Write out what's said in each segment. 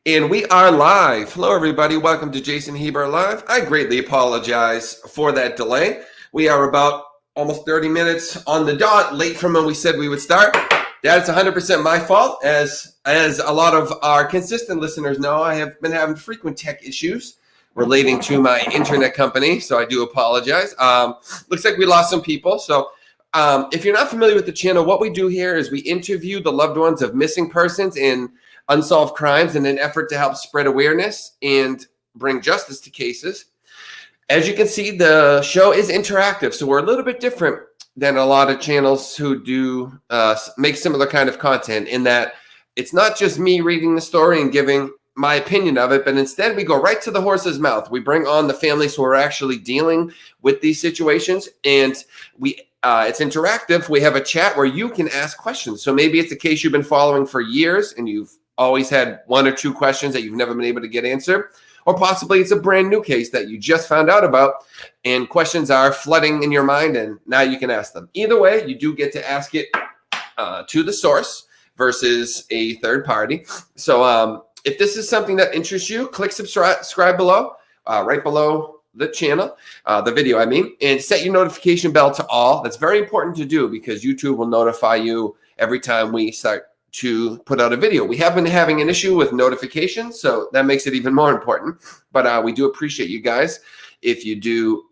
And we are live. Hello, everybody. Welcome to Jason Heber Live. I greatly apologize for that delay. We are about almost 30 minutes on the dot, late from when we said we would start. That's 100% my fault. As a lot of our consistent listeners know, I have been having frequent tech issues relating to my internet company, so I do apologize. Looks like we lost some people. So if you're not familiar with the channel, what we do here is we interview the loved ones of missing persons and unsolved crimes in an effort to help spread awareness and bring justice to cases. As you can see, the show is interactive, so we're a little bit different than a lot of channels who do make similar kind of content, in that it's not just me reading the story and giving my opinion of it, but instead we go right to the horse's mouth. We bring on the families who are actually dealing with these situations, and it's interactive. We have a chat where you can ask questions. So maybe it's a case you've been following for years and you've always had one or two questions that you've never been able to get answered, or possibly it's a brand new case that you just found out about and questions are flooding in your mind and now you can ask them. Either way, you do get to ask it to the source versus a third party. So if this is something that interests you, click subscribe below, right below the channel, the video, and set your notification bell to all. That's very important to do because YouTube will notify you every time we start to put out a video. We have been having an issue with notifications, so that makes it even more important. But we do appreciate you guys if you do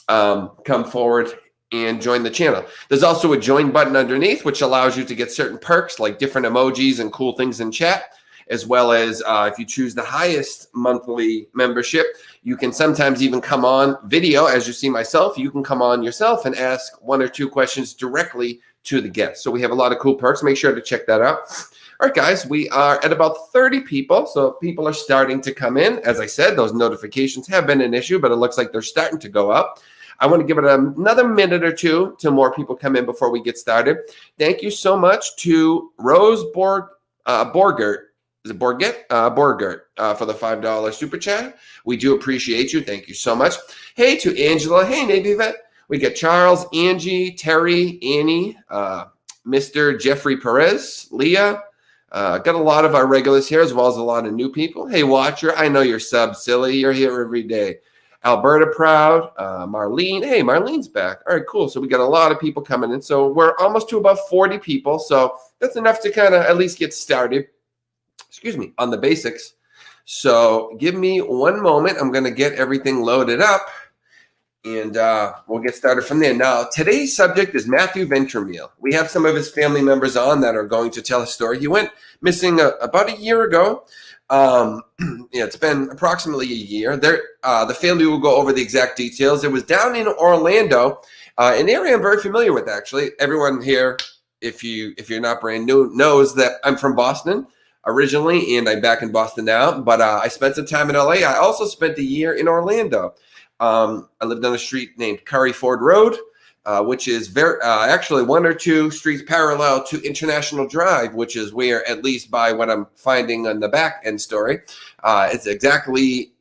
come forward and join the channel. There's also a join button underneath, which allows you to get certain perks like different emojis and cool things in chat, as well as if you choose the highest monthly membership, you can sometimes even come on video. As you see myself, you can come on yourself and ask one or two questions directly to the guests. So we have a lot of cool perks. Make sure to check that out. All right, guys, we are at about 30 people. So people are starting to come in. As I said, those notifications have been an issue, but it looks like they're starting to go up. I want to give it another minute or two till more people come in before we get started. Thank you so much to Rose Borgert. Is it Borgert? Borgert for the $5 super chat. We do appreciate you. Thank you so much. Hey, to Angela. Hey, Navy vet. We got Charles, Angie, Terry, Annie, Mr. Jeffrey Perez, Leah. Got a lot of our regulars here as well as a lot of new people. Hey, Watcher, I know you're sub silly. You're here every day. Alberta Proud, Marlene. Hey, Marlene's back. All right, cool. So we got a lot of people coming in. So we're almost to about 40 people. So that's enough to kind of at least get started, on the basics. So give me one moment. I'm going to get everything loaded up. And we'll get started from there. Now, today's subject is Mathew Ventromile. We have some of his family members on that are going to tell his story. He went missing about a year ago. It's been approximately a year. The family will go over the exact details. It was down in Orlando, an area I'm very familiar with, actually. Everyone here, if you're not brand new, knows that I'm from Boston originally, and I'm back in Boston now. But I spent some time in LA. I also spent a year in Orlando. I lived on a street named Curry Ford Road, which is actually one or two streets parallel to International Drive, which is where, at least by what I'm finding on the back end story, it's exactly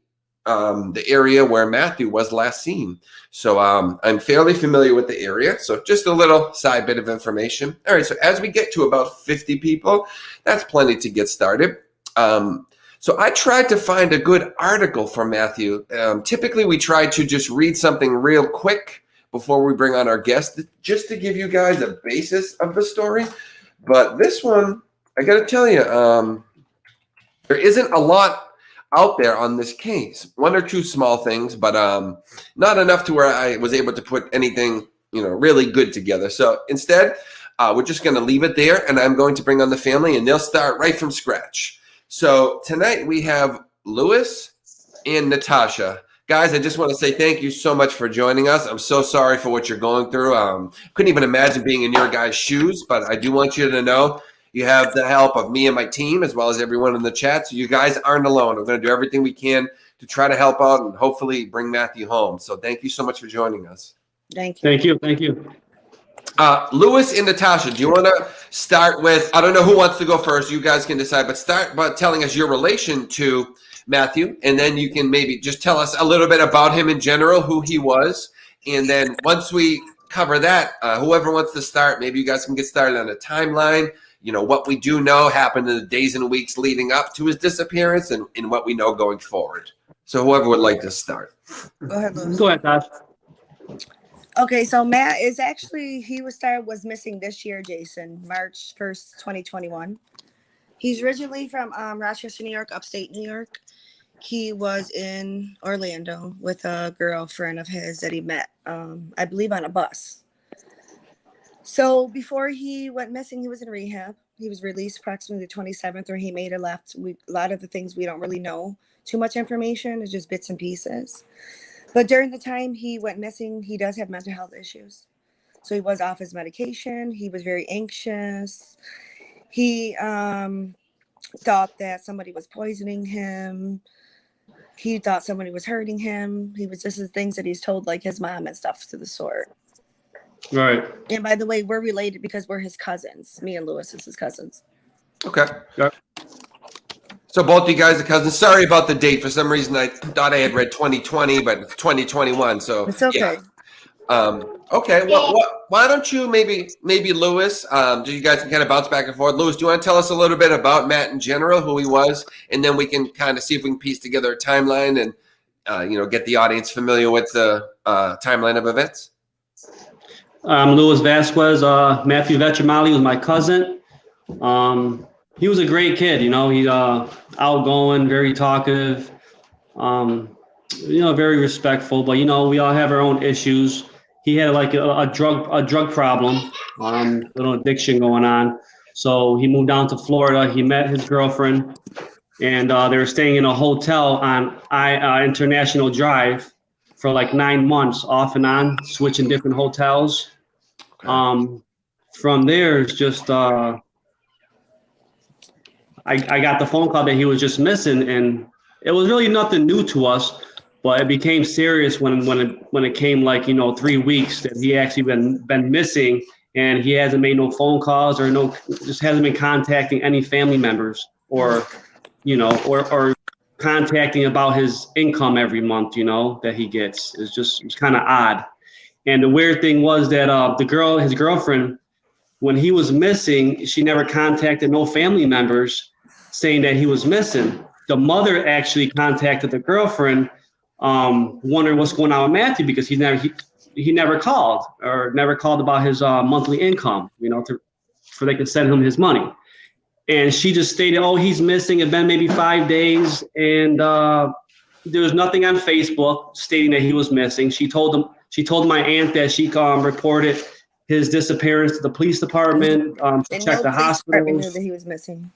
the area where Mathew was last seen. So I'm fairly familiar with the area. So just a little side bit of information. All right, so as we get to about 50 people, that's plenty to get started. So I tried to find a good article for Mathew. Typically, we try to just read something real quick before we bring on our guest, just to give you guys a basis of the story. But this one, I got to tell you, there isn't a lot out there on this case. One or two small things, but not enough to where I was able to put anything, really good together. So instead, we're just going to leave it there, and I'm going to bring on the family, and they'll start right from scratch. So tonight we have Louis and Natasha. Guys, I just want to say thank you so much for joining us. I'm so sorry for what you're going through. Couldn't even imagine being in your guys' shoes, but I do want you to know you have the help of me and my team as well as everyone in the chat. So you guys aren't alone. We're going to do everything we can to try to help out and hopefully bring Mathew home. So thank you so much for joining us. Thank you. Thank you. Thank you. Louis and Natasha, do you want to start with, I don't know who wants to go first, you guys can decide, but start by telling us your relation to Mathew, and then you can maybe just tell us a little bit about him in general, who he was, and then once we cover that, whoever wants to start, maybe you guys can get started on a timeline, what we do know happened in the days and weeks leading up to his disappearance and what we know going forward. So whoever would like to start. Go ahead, Louis. Go ahead, Tosh. Okay, so Matt is actually, was missing this year, Jason, March 1st, 2021. He's originally from Rochester, New York, upstate New York. He was in Orlando with a girlfriend of his that he met, I believe, on a bus. So before he went missing, he was in rehab. He was released approximately the 27th, or he made a left. A lot of the things we don't really know too much information. It's just bits and pieces. But during the time he went missing, he does have mental health issues. So he was off his medication. He was very anxious. He thought that somebody was poisoning him. He thought somebody was hurting him. He was just the things that he's told, like his mom and stuff to the sort. Right. And by the way, we're related because we're his cousins. Me and Louis is his cousins. Okay. Yep. So both you guys are cousins. Sorry about the date. For some reason, I thought I had read 2020, but it's 2021. So it's okay. Yeah. Okay. Well, why don't you maybe Louis? You guys can kind of bounce back and forth. Louis, do you want to tell us a little bit about Matt in general, who he was, and then we can kind of see if we can piece together a timeline and get the audience familiar with the timeline of events. Louis Vasquez. Mathew Ventromile was my cousin. He was a great kid, he's outgoing, very talkative, very respectful, but, we all have our own issues. He had like a drug problem, little addiction going on. So he moved down to Florida. He met his girlfriend, and they were staying in a hotel on International Drive for like 9 months, off and on, switching different hotels. Okay. From there, it's just... I got the phone call that he was just missing, and it was really nothing new to us, but it became serious when it came 3 weeks that he actually been missing, and he hasn't made no phone calls or just hasn't been contacting any family members or contacting about his income every month, that he gets. It's kind of odd. And the weird thing was that his girlfriend, when he was missing, she never contacted no family members saying that he was missing. The mother actually contacted the girlfriend, wondering what's going on with Matthew, because he never called about his monthly income, so they could send him his money. And she just stated, oh, he's missing. It's been maybe 5 days, and there was nothing on Facebook stating that he was missing. She told my aunt that she reported his disappearance to the police department, to check the hospital. Knew that he was missing.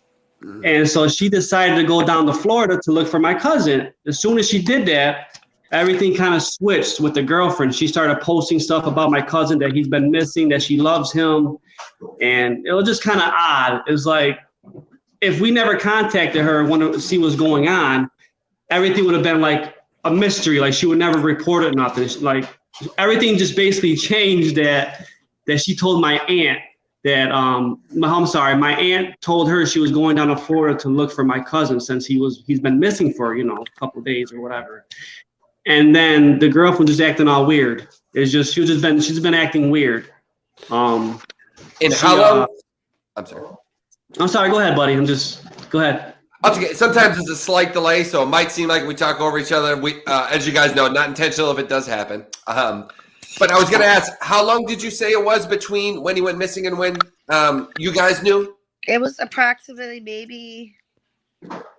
And so she decided to go down to Florida to look for my cousin. As soon as she did that, everything kind of switched with the girlfriend. She started posting stuff about my cousin, that he's been missing, that she loves him. And it was just kind of odd. It was like, if we never contacted her, wanted to see what's going on, everything would have been like a mystery. Like she would never reported nothing. Like everything just basically changed that she told my aunt that, my aunt told her she was going down to Florida to look for my cousin since he's been missing for, a couple of days or whatever. And then the girlfriend just acting all weird. It's just, she's been acting weird. And how long? I'm sorry, go ahead, buddy. Go ahead. Okay. Sometimes it's a slight delay, so it might seem like we talk over each other. We, as you guys know, not intentional if it does happen. But I was going to ask, how long did you say it was between when he went missing and when you guys knew? It was approximately maybe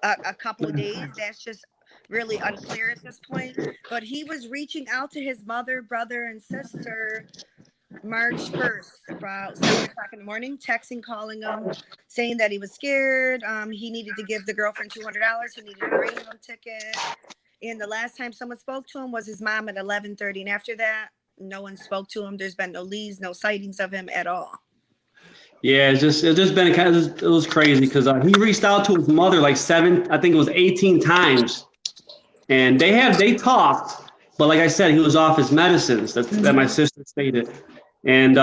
a couple of days. That's just really unclear at this point. But he was reaching out to his mother, brother, and sister March 1st, about 7 o'clock in the morning, texting, calling them, saying that he was scared. He needed to give the girlfriend $200. He needed a Greyhound ticket. And the last time someone spoke to him was his mom at 11:30. And after that, no one spoke to him. There's been no leads, no sightings of him at all. Yeah, it just been it was crazy because he reached out to his mother like 18 times, and they talked, but like I said, he was off his medicines that my sister stated, and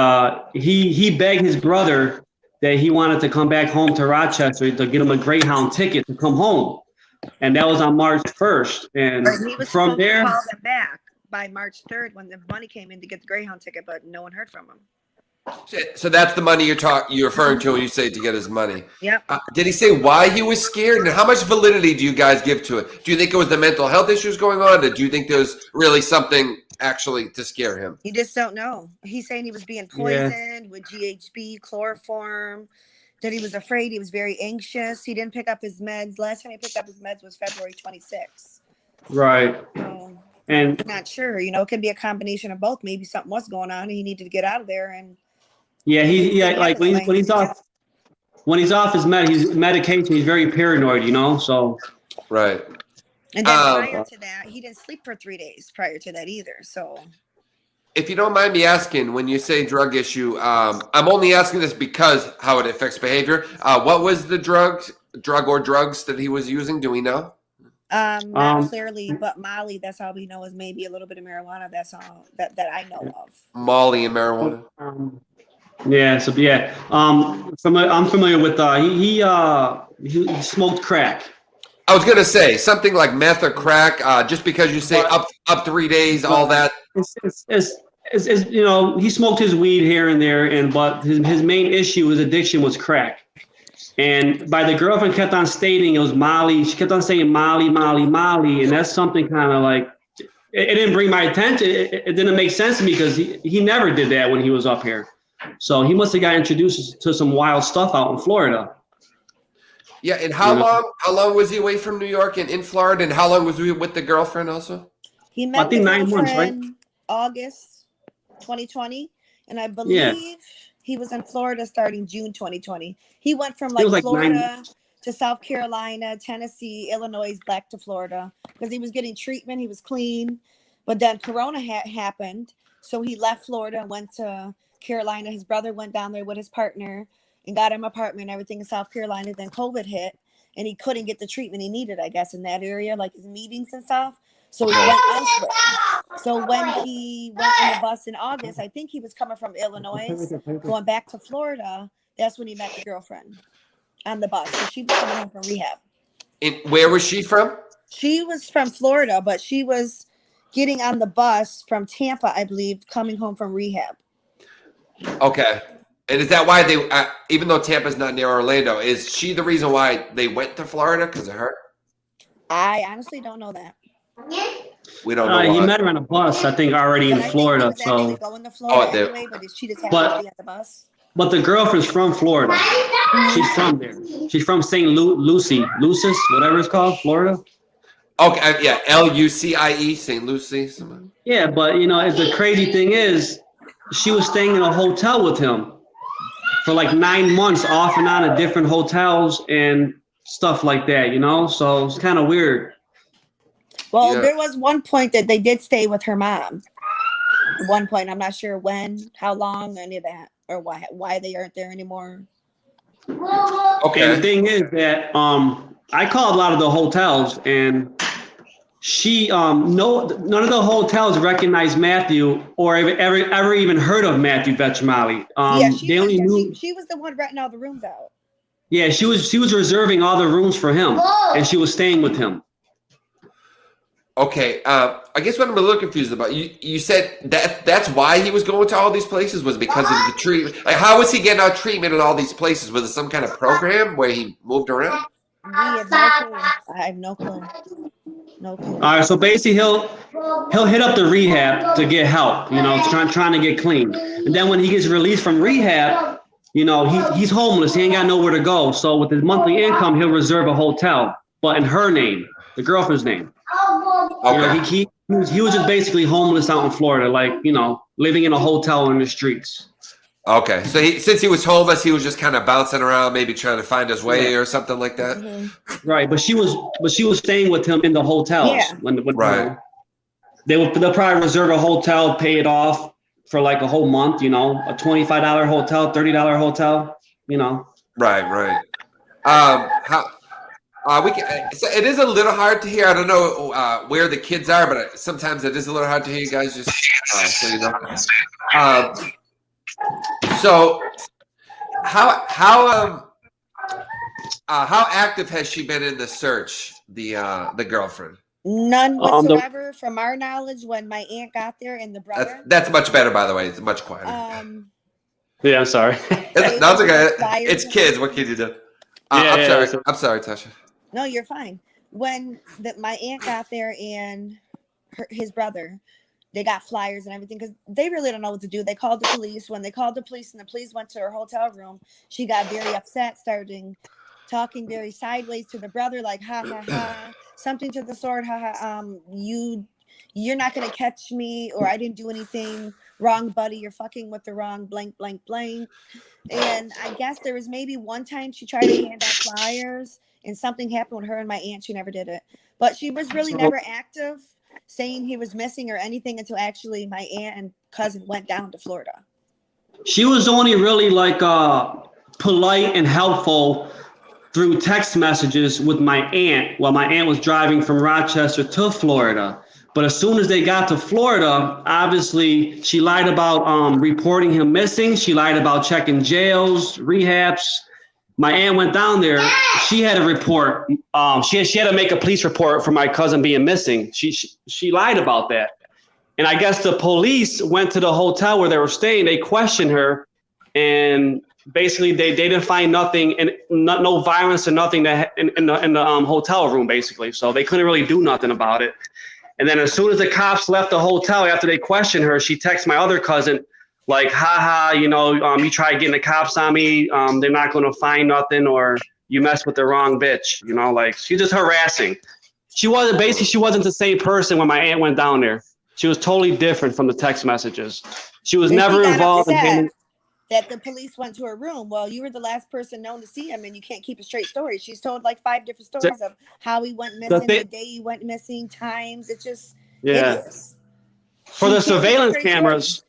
he begged his brother that he wanted to come back home to Rochester to get him a Greyhound ticket to come home, and that was on March 1st, and he was from there to call them back by March 3rd when the money came in to get the Greyhound ticket, but no one heard from him. So that's the money you're referring to when you say to get his money. Yep. Did he say why he was scared, and how much validity do you guys give to it? Do you think it was the mental health issues going on, or do you think there's really something actually to scare him? You just don't know. He's saying he was being poisoned with GHB, chloroform, that he was afraid. He was very anxious. He didn't pick up his meds. Last time he picked up his meds was February 26th. Right. So, And I'm not sure. You know, it could be a combination of both. Maybe something was going on and he needed to get out of there. And yeah, like when he's off his medication, he's very paranoid, you know. So Right. And then prior to that, he didn't sleep for 3 days prior to that either. So if you don't mind me asking, when you say drug issue, I'm only asking this because how it affects behavior. What was the drug or drugs that he was using? Do we know? Not clearly, but Molly, that's all we know, is maybe a little bit of marijuana. That's all that I know of. Molly and marijuana. Yeah, so yeah, I'm familiar with he smoked crack. I was gonna say something like meth or crack. Just because you say up 3 days, all that. It's you know, he smoked his weed here and there, but his main issue, his addiction, was crack. And by the girlfriend kept on stating it was Molly. She kept on saying Molly, Molly, Molly, and that's something kind of like it didn't bring my attention. It didn't make sense to me because he never did that when he was up here. So he must have got introduced to some wild stuff out in Florida. Yeah, and how long was he away from New York and in Florida, and how long was he with the girlfriend also? He met I think 9 months, right? August 2020, and I believe he was in Florida starting June 2020. He went from like Florida to South Carolina, Tennessee, Illinois, back to Florida because he was getting treatment. He was clean, but then Corona happened, so he left Florida and went to Carolina. His brother went down there with his partner and got him an apartment and everything in South Carolina. Then COVID hit, and he couldn't get the treatment he needed, I guess, in that area, like his meetings and stuff. So he went elsewhere. So when he went on the bus in August, I think he was coming from Illinois, going back to Florida. That's when he met the girlfriend on the bus. So she was coming home from rehab. And where was she from? She was from Florida, but she was getting on the bus from Tampa, I believe, coming home from rehab. Okay. And is that why they, even though Tampa's not near Orlando, is she the reason why they went to Florida because of her? I honestly don't know that. We don't know. He met her on a bus, I think, already in Florida. So going to Florida anyway, but she just happened to be at the bus. But the girlfriend's from Florida. She's from there. She's from St. Lucie, whatever it's called, Florida. Okay, yeah, Lucie, St. Lucie. Yeah, but you know, the crazy thing is, she was staying in a hotel with him for like 9 months, off and on at different hotels and stuff like that. You know, so it's kind of weird. Well, there was one point that they did stay with her mom. At one point, I'm not sure when, how long, any of that, or why they aren't there anymore. Okay. And the thing is that I called a lot of the hotels, and she none of the hotels recognized Mathew or ever even heard of Mathew Ventromile. She was the one renting all the rooms out. Yeah, she was reserving all the rooms for him, and she was staying with him. Okay, I guess what I'm a little confused about, you said that's why he was going to all these places, was because of the treatment. Like, how was he getting out treatment in all these places? Was it some kind of program where he moved around? I have no clue. No clue. All right, so basically he'll hit up the rehab to get help, you know, trying to get clean. And then when he gets released from rehab, you know, he's homeless. He ain't got nowhere to go. So with his monthly income, he'll reserve a hotel, but in her name, the girlfriend's name. Okay. You know, he was just basically homeless out in Florida, like, you know, living in a hotel in the streets. Okay, so since he was homeless, he was just kind of bouncing around, maybe trying to find his way or something like that. Mm-hmm. Right, but she was staying with him in the hotels. Yeah. When Right. They'll probably reserve a hotel, pay it off for like a whole month. You know, a $25 hotel, $30 hotel. You know. Right. So it is a little hard to hear. I don't know where the kids are, but sometimes it is a little hard to hear you guys. Just so you know. So how active has she been in the search? The girlfriend. None whatsoever, from our knowledge. When my aunt got there and the brother. That's much better, by the way. It's much quieter. Yeah, I'm sorry. That's okay. It's kids. What can you do? I'm sorry, Tasha. No, you're fine. When my aunt got there and his brother, they got flyers and everything because they really don't know what to do. They called the police. When they called the police and the police went to her hotel room, she got very upset, starting talking very sideways to the brother, like ha ha ha, something to the sort, ha ha, you're not gonna catch me, or I didn't do anything wrong, buddy. You're fucking with the wrong blank blank blank. And I guess there was maybe one time she tried to hand out flyers and something happened with her and my aunt. She never did it, but she was really never active saying he was missing or anything until actually my aunt and cousin went down to Florida. She was only really like polite and helpful through text messages with my aunt while my aunt was driving from Rochester to Florida. But as soon as they got to Florida, obviously she lied about reporting him missing. She lied about checking jails, rehabs. My aunt went down there. She had a report. She had to make a police report for my cousin being missing. She lied about that. And I guess the police went to the hotel where they were staying. They questioned her, and basically they didn't find nothing, and no violence or nothing in the hotel room, basically. So they couldn't really do nothing about it. And then as soon as the cops left the hotel after they questioned her, she texted my other cousin, like, ha, you tried getting the cops on me. They're not going to find nothing, or you messed with the wrong bitch. Like she's just harassing. She wasn't the same person when my aunt went down there. She was totally different from the text messages. She was never involved in that the police went to her room. Well, you were the last person known to see him, and you can't keep a straight story. She's told like 5 different stories of how he went missing, the day he went missing, times. It's just hideous. For the surveillance cameras.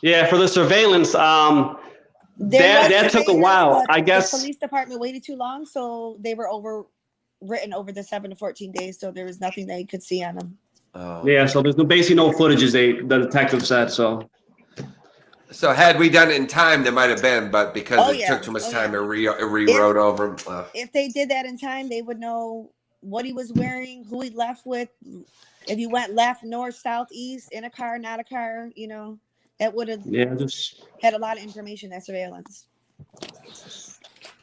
Yeah, for the surveillance, that took a while. I guess the police department waited too long, so they were overwritten over the 7 to 14 days. So there was nothing they could see on them. Oh. Yeah, so there's basically no footages. The detective said so. So had we done it in time, there might have been, but because it took too much time, it rewrote over. If they did that in time, they would know what he was wearing, who he left with, if he went left, north, south, east, in a car, not a car, that would have had a lot of information, that surveillance.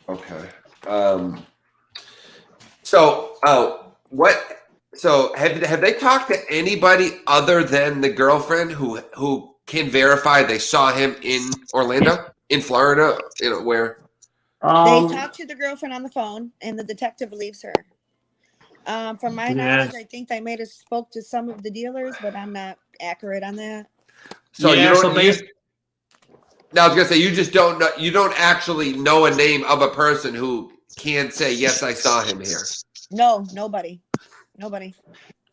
Okay. So have they talked to anybody other than the girlfriend who can verify they saw him in Orlando, in Florida, where? They talked to the girlfriend on the phone, and the detective believes her. From my knowledge, I think they may have spoke to some of the dealers, but I'm not accurate on that. So I was gonna say you just don't know. You don't actually know a name of a person who can say yes, I saw him here. No, nobody.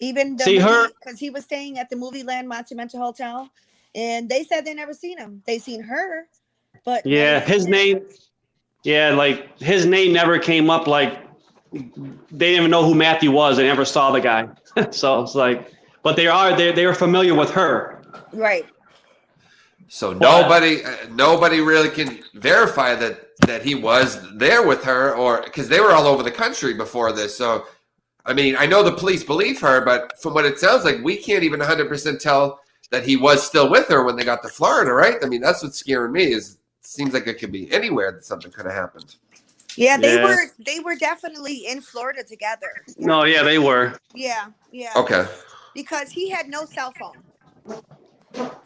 Even because he was staying at the Movie Land Monumental Hotel, and they said they never seen him. They seen her, but his name never came up. Like they didn't even know who Matthew was. They never saw the guy. So it's like, but they were familiar with her, right? So nobody really can verify that he was there with her, or because they were all over the country before this. So, I mean, I know the police believe her, but from what it sounds like, we can't even 100% tell that he was still with her when they got to Florida, right? I mean, that's what's scaring me. It seems like it could be anywhere that something could have happened. Yeah, they were definitely in Florida together. No, yeah, they were. Yeah. Okay. Because he had no cell phone.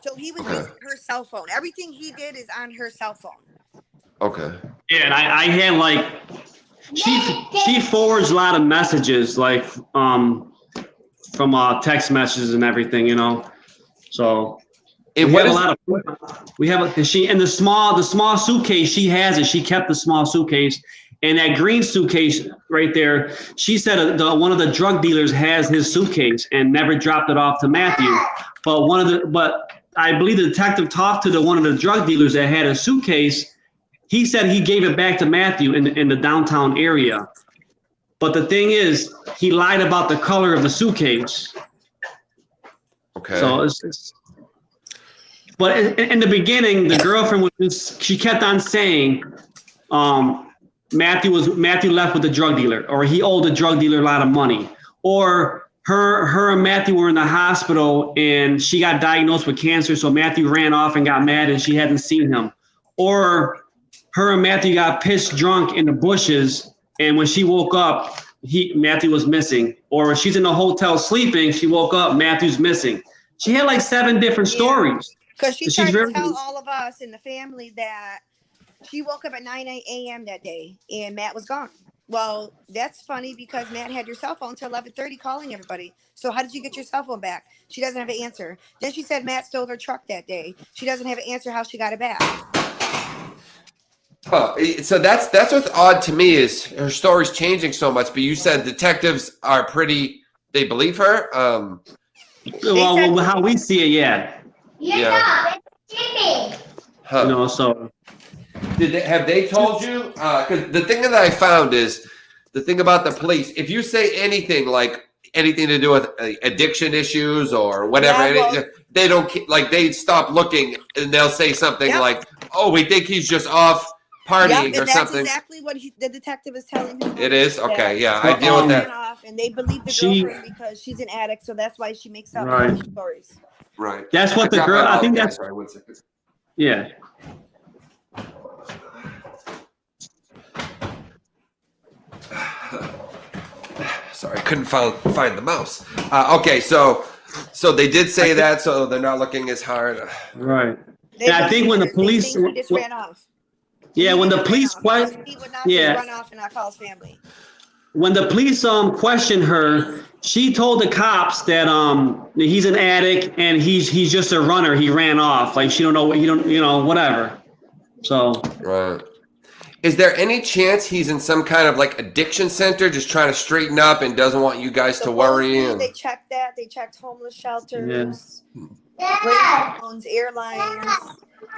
So he was using her cell phone. Everything he did is on her cell phone. Okay. Yeah, and I had like she forwards a lot of messages like from text messages and everything, So we have the small suitcase she has it. She kept the small suitcase, and that green suitcase right there. She said one of the drug dealers has his suitcase and never dropped it off to Matthew. But I believe the detective talked to one of the drug dealers that had a suitcase. He said he gave it back to Matthew in the downtown area. But the thing is, he lied about the color of the suitcase. Okay. So but in the beginning, the girlfriend she kept on saying, Matthew left with the drug dealer, or he owed the drug dealer a lot of money, or her and Matthew were in the hospital and she got diagnosed with cancer. So Matthew ran off and got mad and she hadn't seen him. or her and Matthew got pissed drunk in the bushes, and when she woke up, Matthew was missing. Or she's in the hotel sleeping, she woke up, Matthew's missing. She had like 7 different stories. Because she tried to tell all of us in the family that she woke up at 9 a.m. that day and Matt was gone. Well, that's funny because Matt had your cell phone until 11:30 calling everybody. So how did you get your cell phone back? She doesn't have an answer. Then she said Matt stole her truck that day. She doesn't have an answer how she got it back. Huh. So that's what's odd to me is her story's changing so much. But you said detectives are they believe her. Well, how we see it, yeah. Yeah. Huh. You know, so. Have they told you? Because the thing that I found is the thing about the police. If you say anything to do with addiction issues or whatever, they don't like. They stop looking and they'll say something like, "Oh, we think he's just off partying or that's something." Exactly what the detective is telling him. It is okay. Yeah, I deal with that. And they believe the girlfriend because she's an addict, so that's why she makes up stories. Right. That's what the girl. I think that's. Sorry, 1 second. Yeah. Sorry, I couldn't find the mouse. Okay, so they did say that, so they're not looking as hard. Right. And I think when the police just ran off. Yeah, when the police he would not just run off and not call his family. When the police questioned her, she told the cops that he's an addict and he's just a runner. He ran off. Like she don't know what whatever. So right. Is there any chance he's in some kind of like addiction center, just trying to straighten up and doesn't want you guys to worry? They checked that. They checked homeless shelters, owns airlines.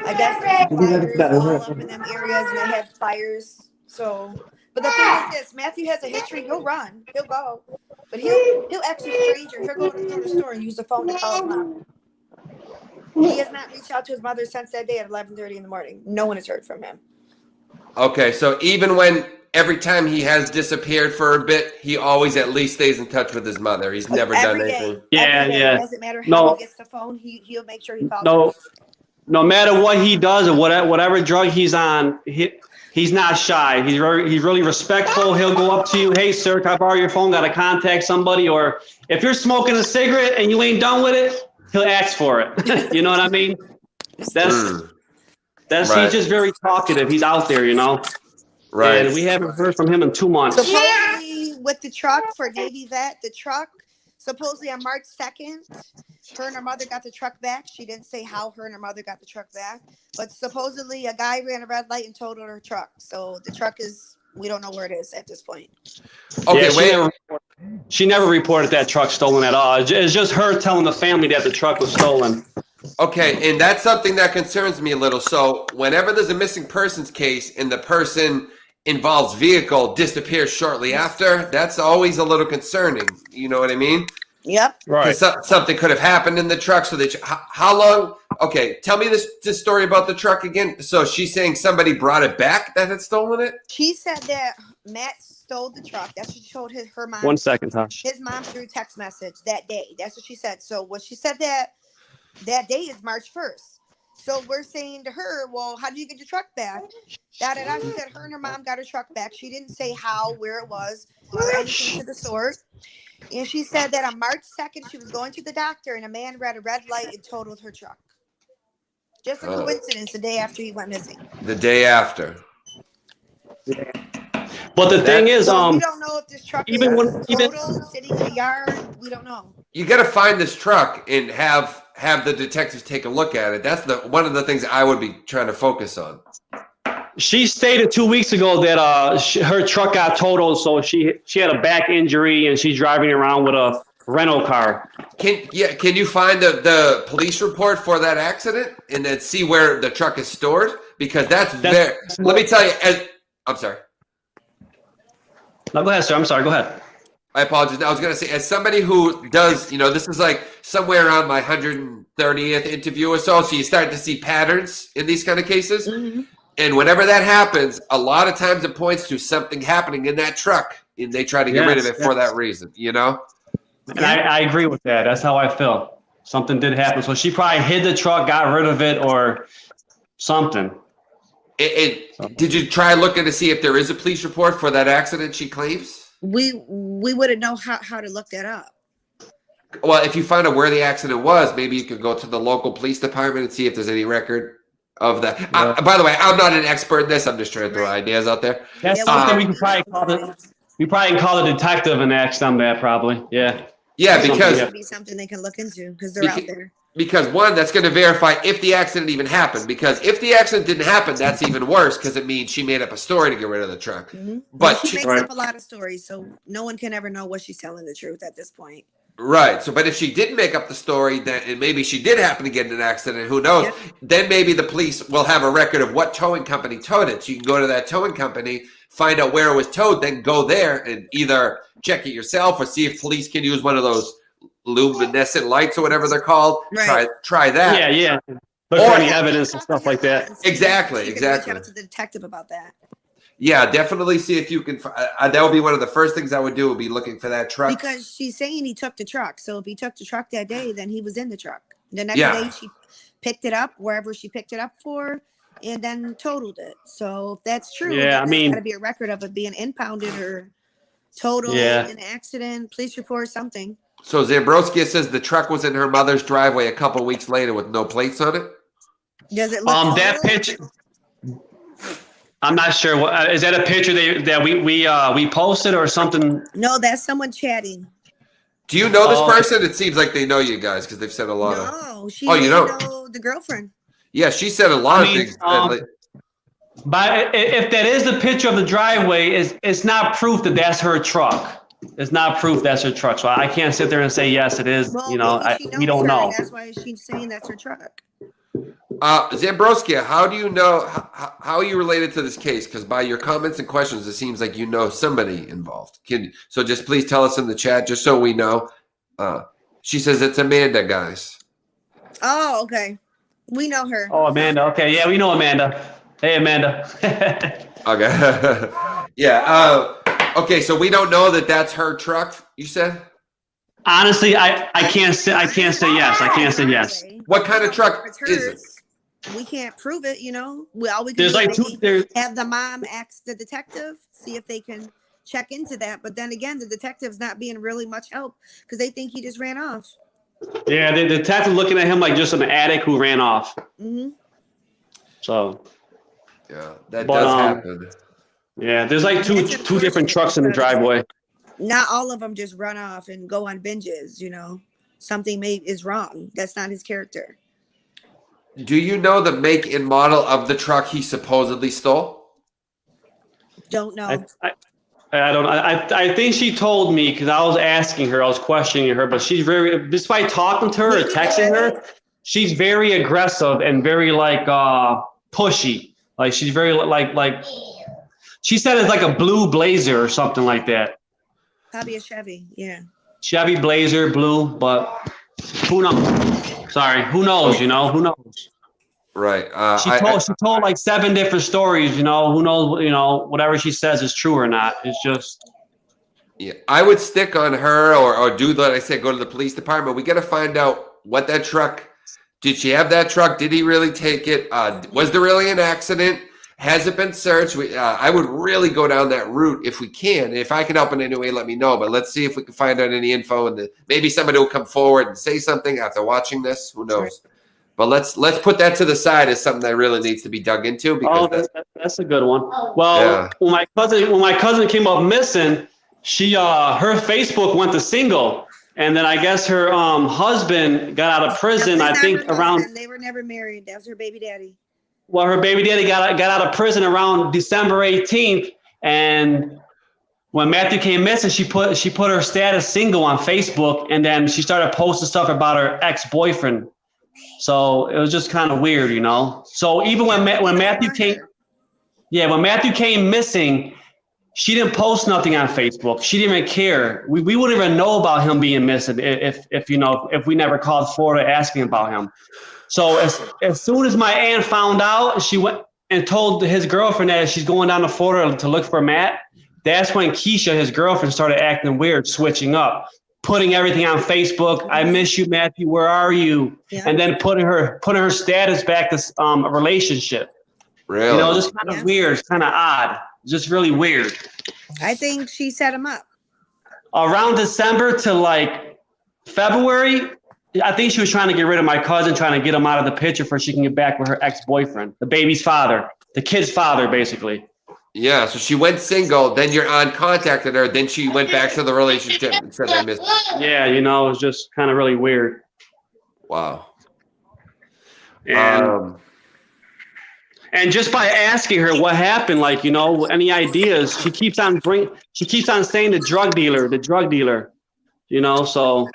I guess there's fires all up in them areas, and they had fires. So, but the thing is this: Matthew has a history. He'll run. He'll go, but he'll act a stranger. He'll go to the store and use the phone to call his mom. He has not reached out to his mother since that day at 11:30 in the morning. No one has heard from him. Okay, so even when every time he has disappeared for a bit, he always at least stays in touch with his mother. He's never done anything. Yeah. It doesn't matter how he gets the phone. He'll make sure he calls. No matter what he does or whatever drug he's on, he's not shy. He's really respectful. He'll go up to you, "Hey, sir, can I borrow your phone? Got to contact somebody." Or if you're smoking a cigarette and you ain't done with it, he'll ask for it. You know what I mean? He's just very talkative. He's out there, Right. And we haven't heard from him in 2 months. Supposedly with the truck for Navy Vet, supposedly on March 2nd, her and her mother got the truck back. She didn't say how her and her mother got the truck back, but supposedly a guy ran a red light and totaled her truck. So the truck we don't know where it is at this point. Okay, she never reported that truck stolen at all. It's just her telling the family that the truck was stolen. Okay, and that's something that concerns me a little. So whenever there's a missing persons case and the person involved vehicle disappears shortly after, that's always a little concerning. You know what I mean? Yep. Right. Something could have happened in the truck. So how long? Okay, tell me this story about the truck again. So she's saying somebody brought it back that had stolen it? She said that Matt stole the truck. That's what she told her mom. 1 second, Tosh. His mom threw text message that day. That's what she said. So what she said that day is March 1st. So we're saying to her, well, how did you get your truck back? She said her and her mom got her truck back. She didn't say how, where it was, or anything to the sort. And she said that on March 2nd, she was going to the doctor and a man ran a red light and totaled her truck. Just a coincidence the day after he went missing. The day after. Yeah. But the thing is, we don't know if this truck is total, sitting in the yard. We don't know. You got to find this truck and have the detectives take a look at it. That's one of the things I would be trying to focus on. She stated 2 weeks ago that her truck got totaled, so she had a back injury and she's driving around with a rental car. Can you find the police report for that accident and then see where the truck is stored? Because that's very. Let me tell you. I'm sorry. No, go ahead, sir. I'm sorry. Go ahead. I apologize. I was going to say, as somebody who does, this is like somewhere around my 130th interview or so you start to see patterns in these kind of cases. Mm-hmm. And whenever that happens, a lot of times it points to something happening in that truck, and they try to get rid of it for that reason, And I agree with that. That's how I feel. Something did happen. So she probably hid the truck, got rid of it, or something. Did you try looking to see if there is a police report for that accident she claims? We wouldn't know how to look that up. Well, if you find out where the accident was, maybe you could go to the local police department and see if there's any record of that. Yeah. By the way, I'm not an expert in this. I'm just trying to throw ideas out there. That's something we can probably call it. We probably can call the detective and ask them that probably. Yeah. Yeah, because it would be something they can look into because they're out there. Because one, that's going to verify if the accident even happened. Because if the accident didn't happen, that's even worse because it means she made up a story to get rid of the truck. Mm-hmm. But she makes up a lot of stories, so no one can ever know what she's telling the truth at this point. Right. So, but if she didn't make up the story, then and maybe she did happen to get in an accident, who knows? Yep. Then maybe the police will have a record of what towing company towed it. So you can go to that towing company, find out where it was towed, then go there and either check it yourself or see if police can use one of those luminescent lights or whatever they're called. Right. Try that. Yeah. Look for any evidence and stuff like that. Exactly. Reach out to the detective about that. Yeah, definitely see if you can. That would be one of the first things I would do. Would be looking for that truck. Because she's saying he took the truck. So if he took the truck that day, then he was in the truck. The next day she picked it up wherever she picked it up for, and then totaled it. So if that's true, yeah, there's got to be a record of it being impounded or totaled, an accident, police report, something. So Zambrowski says the truck was in her mother's driveway a couple weeks later with no plates on it. Does it look that picture? I'm not sure. What is that a picture that we posted or something? No, that's someone chatting. Do you know this person? It seems like they know you guys because they've said a lot of. No, she. You don't know the girlfriend. Yeah, she said a lot of things. But if that is the picture of the driveway, it's not proof that that's her truck. It's not proof that's her truck. So I can't sit there and say yes, it is. Well, We don't know. That's why she's saying that's her truck. Zambrowski, how do you know how are you related to this case? Because by your comments and questions, it seems like you know somebody involved. So just please tell us in the chat, just so we know. She says it's Amanda, guys. Oh, okay. We know her. Oh, Amanda. Okay, yeah, we know Amanda. Hey, Amanda. Okay. Yeah. Okay, so we don't know that that's her truck. You said. Honestly, I can't say yes. I can't say yes. What kind of truck is it? We can't prove it, All we can There's do like is have the mom ask the detective, see if they can check into that. But then again, the detective's not being really much help because they think he just ran off. Yeah, the detective looking at him like just an addict who ran off. Mm-hmm. So. Yeah, that does happen. Yeah, there's like two different trucks in the driveway. Not all of them just run off and go on binges, Something is wrong. That's not his character. Do you know the make and model of the truck he supposedly stole? Don't know. I don't. I think she told me because I was asking her, I was questioning her, but she's very. Despite talking to her or texting her, she's very aggressive and very pushy. Like she's very like. She said it's like a blue Blazer or something like that. Probably a Chevy. Yeah. Chevy Blazer, blue, but who knows? Sorry, who knows? Who knows? Right. She told like 7 different stories. Who knows? Whatever she says is true or not. It's just. Yeah, I would stick on her or do that. I said go to the police department. We got to find out what that truck. Did she have that truck? Did he really take it? Was there really an accident? Has it been searched? I would really go down that route if we can. If I can help in any way, let me know. But let's see if we can find out any info, and maybe somebody will come forward and say something after watching this. Who knows? But let's put that to the side as something that really needs to be dug into. Because that's a good one. Well, when my cousin came up missing, she her Facebook went to single, and then I guess her husband got out of prison. I think around. They were never married. That was her baby daddy. Well, her baby daddy got out of prison around December 18th, and when Mathew came missing, she put her status single on Facebook, and then she started posting stuff about her ex-boyfriend. So it was just kind of weird, So even when Mathew came missing, she didn't post nothing on Facebook. She didn't even care. We wouldn't even know about him being missing if we never called Florida asking about him. So as soon as my aunt found out, she went and told his girlfriend that she's going down to Florida to look for Matt. That's when Keisha, his girlfriend, started acting weird, switching up, putting everything on Facebook. I miss you, Mathew. Where are you? Yeah. And then putting her status back to a relationship. Really? You know, just kind of weird. It's kind of odd. Just really weird. I think she set him up. Around December to like February, I think she was trying to get rid of my cousin, trying to get him out of the picture so she can get back with her ex-boyfriend, the baby's father, the kid's father, basically. Yeah, so she went single, then your aunt contacted her, then she went back to the relationship and said, I missed it. Yeah, you know, it was just kind of really weird. Wow. And just by asking her what happened, like, you know, any ideas, she keeps on saying the drug dealer, you know, so.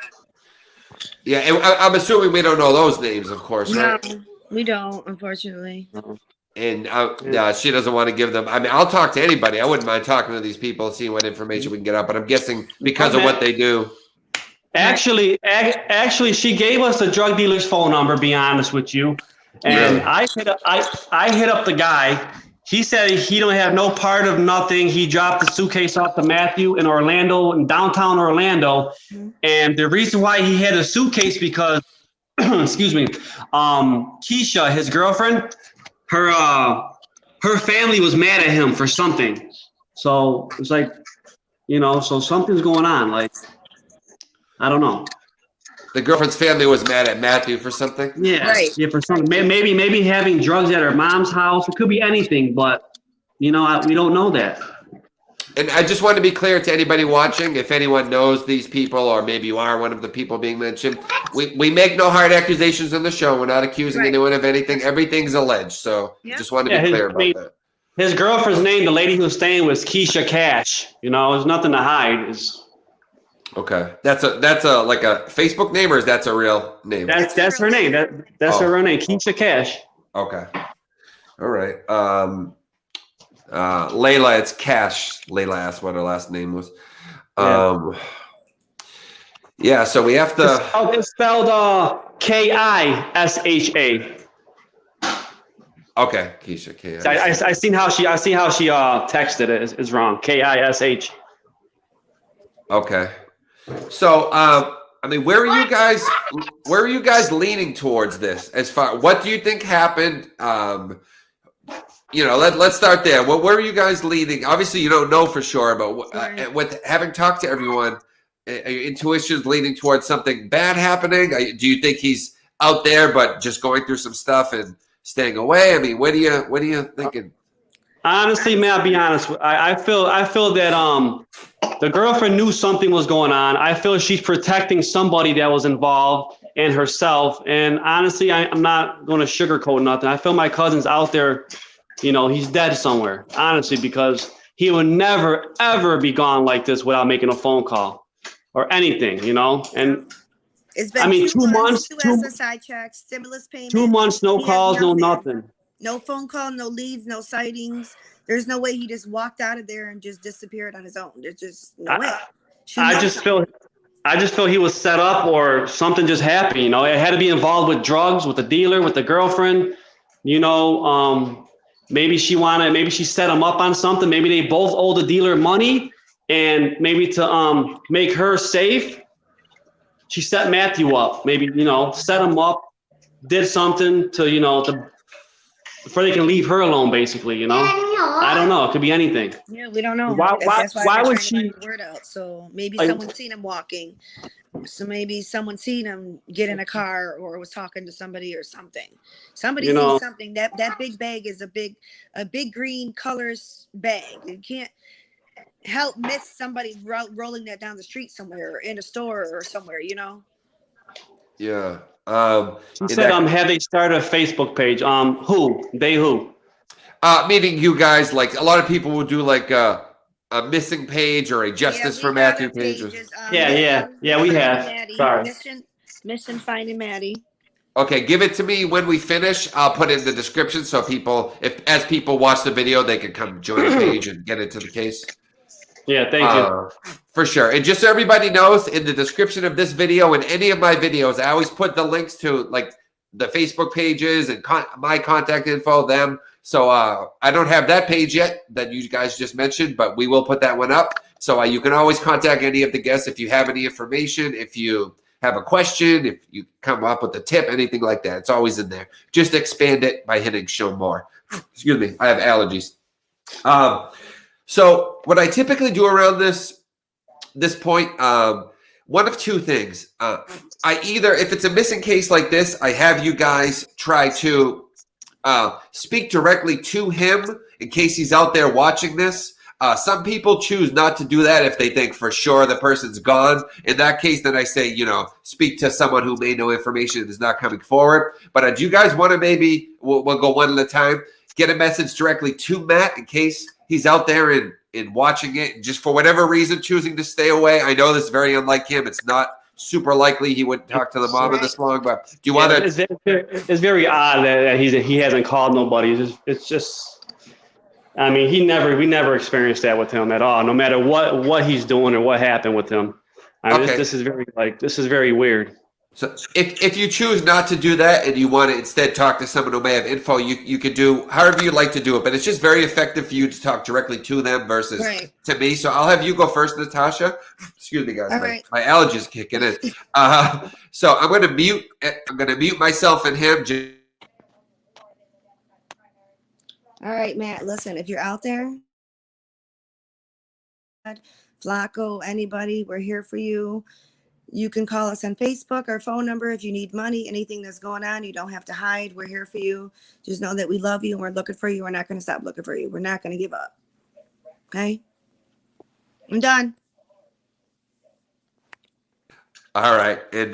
Yeah, and I'm assuming we don't know those names, of course, right? No, we don't, unfortunately. And she doesn't want to give them. I mean, I'll talk to anybody. I wouldn't mind talking to these people, seeing what information we can get out. But I'm guessing because of what they do. Actually, she gave us the drug dealer's phone number. Be honest with you, and Really? I hit up the guy. He said he don't have no part of nothing. He dropped the suitcase off to Mathew in Orlando, in downtown Orlando, and the reason why he had a suitcase because, excuse me, Keisha, his girlfriend, her family was mad at him for something. So it's like, you know, so something's going on. Like, I don't know. The girlfriend's family was mad at Mathew for something? Yeah, Right. Yeah, for something. Maybe having drugs at her mom's house. It could be anything, but, you know, we don't know that. And I just want to be clear to anybody watching, if anyone knows these people, or maybe you are one of the people being mentioned, we make no hard accusations on the show. We're not accusing anyone of anything. Everything's alleged. So just want to be clear about that. His girlfriend's name, the lady who was staying, was Keisha Cash. You know, there's nothing to hide. Okay, that's a like a Facebook name, or is that a real name? That's her name. That's her real name, Keisha Cash. Okay, all right. Layla, it's Cash. Layla asked what her last name was. Yeah, so we have to. It's spelled Kisha. Okay, Keisha. K-I-S-H. I see how she texted it. It's wrong. Kish. Okay. So, I mean, where are you guys leaning towards this? As far, what do you think happened? You know, let's start there. Where are you guys leaning? Obviously, you don't know for sure, but with having talked to everyone, your intuition's leaning towards something bad happening. Do you think he's out there, but just going through some stuff and staying away? I mean, what are you thinking? Honestly, man, I'll be honest. I feel that the girlfriend knew something was going on. I feel she's protecting somebody that was involved and herself. And honestly, I'm not going to sugarcoat nothing. I feel my cousin's out there. You know, he's dead somewhere. Honestly, because he would never ever be gone like this without making a phone call or anything. You know, and it's been 2 months, 2 SSI checks, stimulus payment. 2 months, no calls, no nothing. No phone call, no leads, no sightings. There's no way he just walked out of there and just disappeared on his own. There's just no way. I just feel he was set up or something just happened. You know, it had to be involved with drugs, with the dealer, with the girlfriend. You know, maybe she set him up on something. Maybe they both owe the dealer money, and maybe to make her safe, she set Mathew up. Maybe, you know, set him up, did something to, you know, before they can leave her alone, basically, you know? I don't know. It could be anything. Yeah, we don't know. Why would she? The word out. So maybe someone seen him walking. So maybe someone seen him get in a car or was talking to somebody or something. Somebody seen something. That big bag is a big green colors bag. You can't help miss somebody rolling that down the street somewhere, in a store or somewhere, you know? Yeah. She said, have they started a Facebook page? Who? They who? Meaning you guys, like a lot of people will do like a missing page or a justice for Mathew page. Yeah, we have. Maddie. Sorry. Mission Finding Maddie. Okay, give it to me when we finish. I'll put it in the description so people, as people watch the video, they can come join the page and get into the case. Yeah, thank you. For sure. And just so everybody knows, in the description of this video and any of my videos, I always put the links to like the Facebook pages and my contact info, them. So I don't have that page yet that you guys just mentioned, but we will put that one up. So you can always contact any of the guests if you have any information, if you have a question, if you come up with a tip, anything like that, it's always in there. Just expand it by hitting show more. Excuse me, I have allergies. So what I typically do around this point, one of two things. I either, if it's a missing case like this, I have you guys try to speak directly to him in case he's out there watching this. Some people choose not to do that if they think for sure the person's gone. In that case, then I say, speak to someone who may know information and is not coming forward. But do you guys want to maybe, we'll go one at a time, get a message directly to Matt in case he's out there and watching it, just for whatever reason choosing to stay away? I know this is very unlike him. It's not super likely he wouldn't talk to the mom this long, but do you want to? It's very odd that he hasn't called nobody. It's just, I mean, we never experienced that with him at all. No matter what he's doing or what happened with him. I mean, this is very weird. So if you choose not to do that and you want to instead talk to someone who may have info, you could do however you like to do it. But it's just very effective for you to talk directly to them versus to me. So I'll have you go first, Natasha. Excuse me, guys. My allergies kicking in. So I'm going to mute. I'm going to mute myself and him. All right, Matt. Listen, if you're out there, Flacco, anybody, we're here for you. You can call us on Facebook, our phone number. If you need money, anything that's going on, you don't have to hide. We're here for you. Just know that we love you and we're looking for you. We're not going to stop looking for you. We're not going to give up. Okay? I'm done. All right. And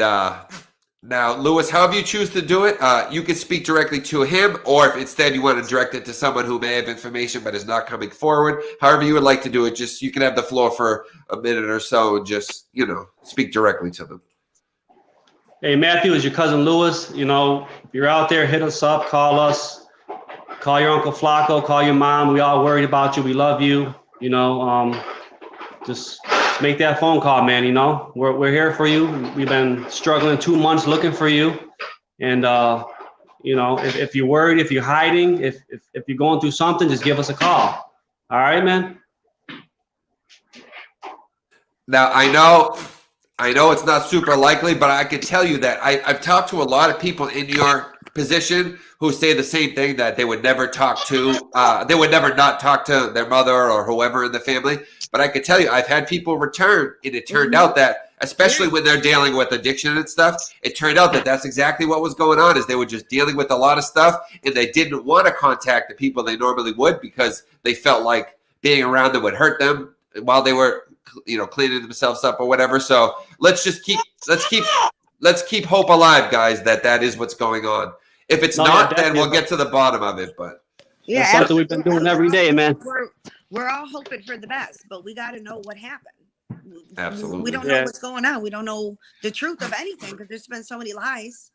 now, Lewis, however you choose to do it, you can speak directly to him, or if instead you want to direct it to someone who may have information but is not coming forward, however you would like to do it, just you can have the floor for a minute or so and just, speak directly to them. Hey, Matthew, it's your cousin Lewis. If you're out there, hit us up, call us, call your Uncle Flacco, call your mom. We all worried about you. We love you. Just make that phone call, man. We're here for you. We've been struggling 2 months looking for you. And, if you're worried, if you're hiding, if you're going through something, just give us a call. All right, man. Now, I know it's not super likely, but I can tell you that I've talked to a lot of people in your position who say the same thing, that they would never not talk to their mother or whoever in the family. But I can tell you, I've had people return, and it turned out that, especially when they're dealing with addiction and stuff, it turned out that that's exactly what was going on, is they were just dealing with a lot of stuff, and they didn't want to contact the people they normally would because they felt like being around them would hurt them while they were, cleaning themselves up or whatever. So let's keep hope alive, guys, that is what's going on. If it's not, then we'll get to the bottom of it. But that's something we've been doing every day, man. We're all hoping for the best, but we got to know what happened. Absolutely. We don't know what's going on. We don't know the truth of anything because there's been so many lies.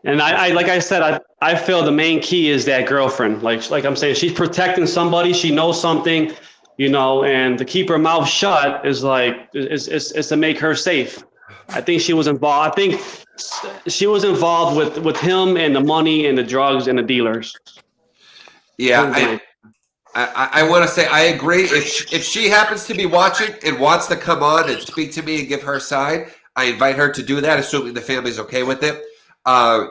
And I like I said, I feel the main key is that girlfriend. Like I'm saying, she's protecting somebody. She knows something, and to keep her mouth shut is to make her safe. I think she was involved. I think she was involved with him and the money and the drugs and the dealers. Yeah, I want to say I agree. If she happens to be watching and wants to come on and speak to me and give her side, I invite her to do that, assuming the family's okay with it.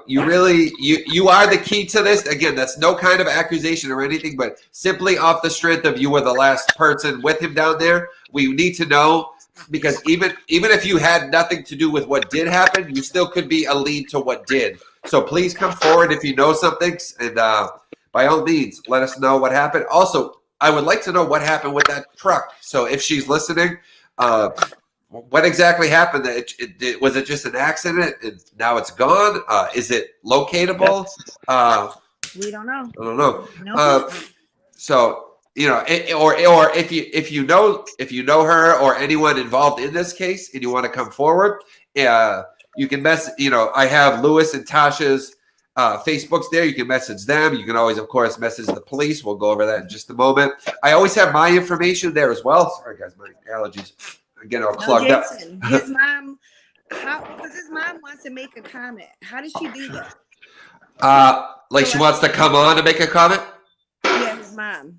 You are the key to this. Again, that's no kind of accusation or anything, but simply off the strength of you were the last person with him down there. We need to know, because even if you had nothing to do with what did happen, you still could be a lead to what did. So please come forward if you know something, and by all means, let us know what happened. Also, I would like to know what happened with that truck. So if she's listening, what exactly happened? Was it just an accident and now it's gone? Is it locatable? We don't know. I don't know. No. So, or if you know her or anyone involved in this case and you want to come forward, you can message. I have Lewis and Tasha's Facebook's there. You can message them. You can always, of course, message the police. We'll go over that in just a moment. I always have my information there as well. Sorry, guys, my allergies again all plugged up. His mom, because his mom wants to make a comment. How does she do that? She wants to come on to make a comment. Yeah, his mom.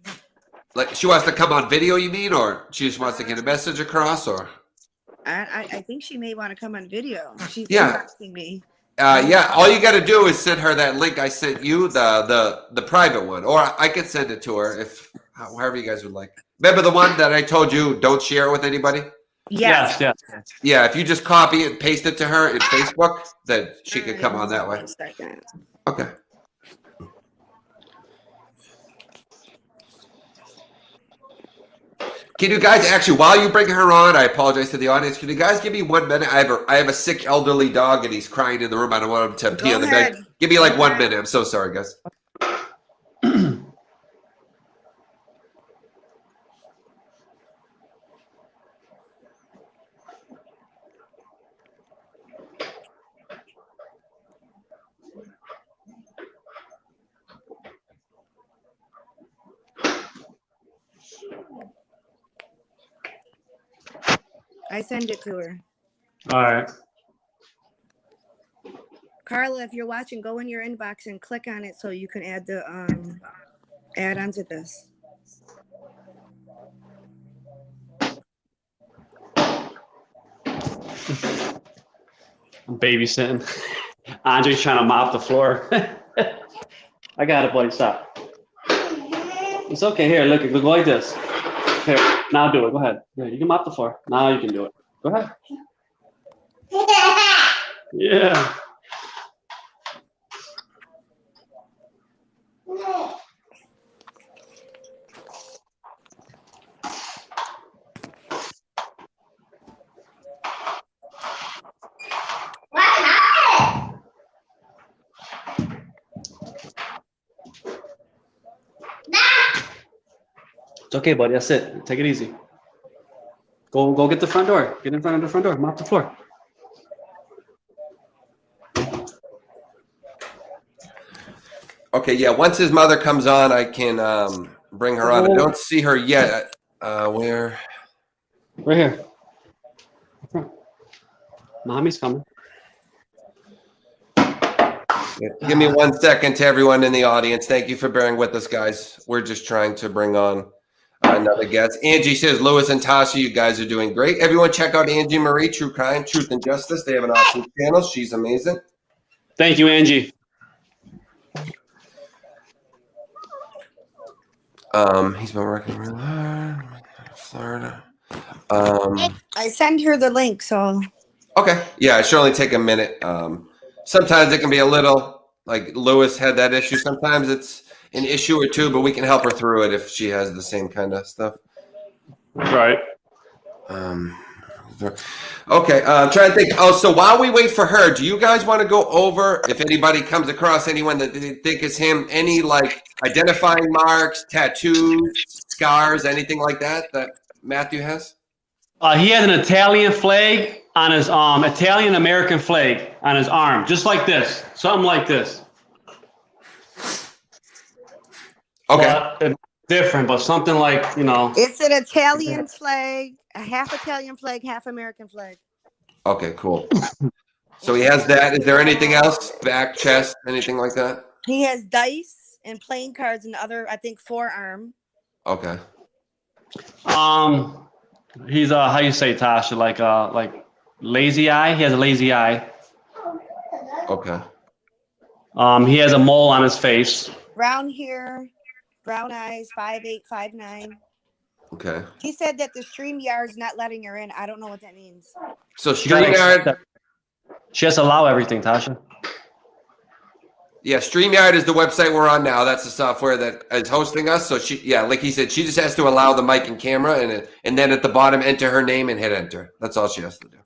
Like she wants to come on video, you mean, or she just wants to get a message across, or? I think she may want to come on video. She's Yeah. inboxing me. Yeah, all you got to do is send her that link I sent you, the private one, or I could send it to her however you guys would like. Remember the one that I told you don't share it with anybody? Yes. Yes. Yeah, if you just copy it and paste it to her in Facebook, then she could come on that way. 1 second. Okay. Can you guys actually, while you bring her on, I apologize to the audience. Can you guys give me 1 minute? I have a sick elderly dog and he's crying in the room. I don't want him to pee on the bed. Give me like 1 minute. I'm so sorry, guys. I send it to her. All right. Carla, if you're watching, go in your inbox and click on it so you can add the add onto this. I'm babysitting. Andre's trying to mop the floor. I got it, buddy. Stop. It's okay. Here, look. Go like this. Here, now do it. Go ahead. Yeah, you can mop the floor. Now you can do it. Go ahead. Yeah. It's okay, buddy. That's it. Take it easy. Go get the front door. Get in front of the front door. Mop the floor. Okay, yeah. Once his mother comes on, I can bring her on. I don't see her yet. Where? Right here. Mommy's coming. Give me 1 second to everyone in the audience. Thank you for bearing with us, guys. We're just trying to bring on another guest. Angie says, Lewis and Tasha, you guys are doing great. Everyone check out Angie Marie, True Crime, Truth and Justice. They have an awesome channel. She's amazing. Thank you, Angie. He's been working real hard. Florida. I send her the link, so Okay. Yeah, it should only take a minute. Sometimes it can be a little, like Lewis had that issue. Sometimes it's an issue or two, but we can help her through it if she has the same kind of stuff. Right. Okay, I'm trying to think. Oh, so while we wait for her, do you guys want to go over, if anybody comes across anyone that they think is him, any like identifying marks, tattoos, scars, anything like that Matthew has? He has an Italian flag on his Italian American flag on his arm, just like this, something like this. Okay. But different, but something like, it's an Italian flag, a half Italian flag, half American flag. Okay, cool. So he has that. Is there anything else? Back, chest, anything like that? He has dice and playing cards and other, I think, forearm. Okay. He's how you say, Tasha, like lazy eye. He has a lazy eye. Okay. He has a mole on his face. Brown hair, brown eyes, 5'8", 5'9". Okay. He said that the StreamYard's not letting her in. I don't know what that means. So StreamYard. She has to allow everything, Tasha. Yeah, StreamYard is the website we're on now. That's the software that is hosting us. So like he said, she just has to allow the mic and camera, and then at the bottom, enter her name and hit enter. That's all she has to do.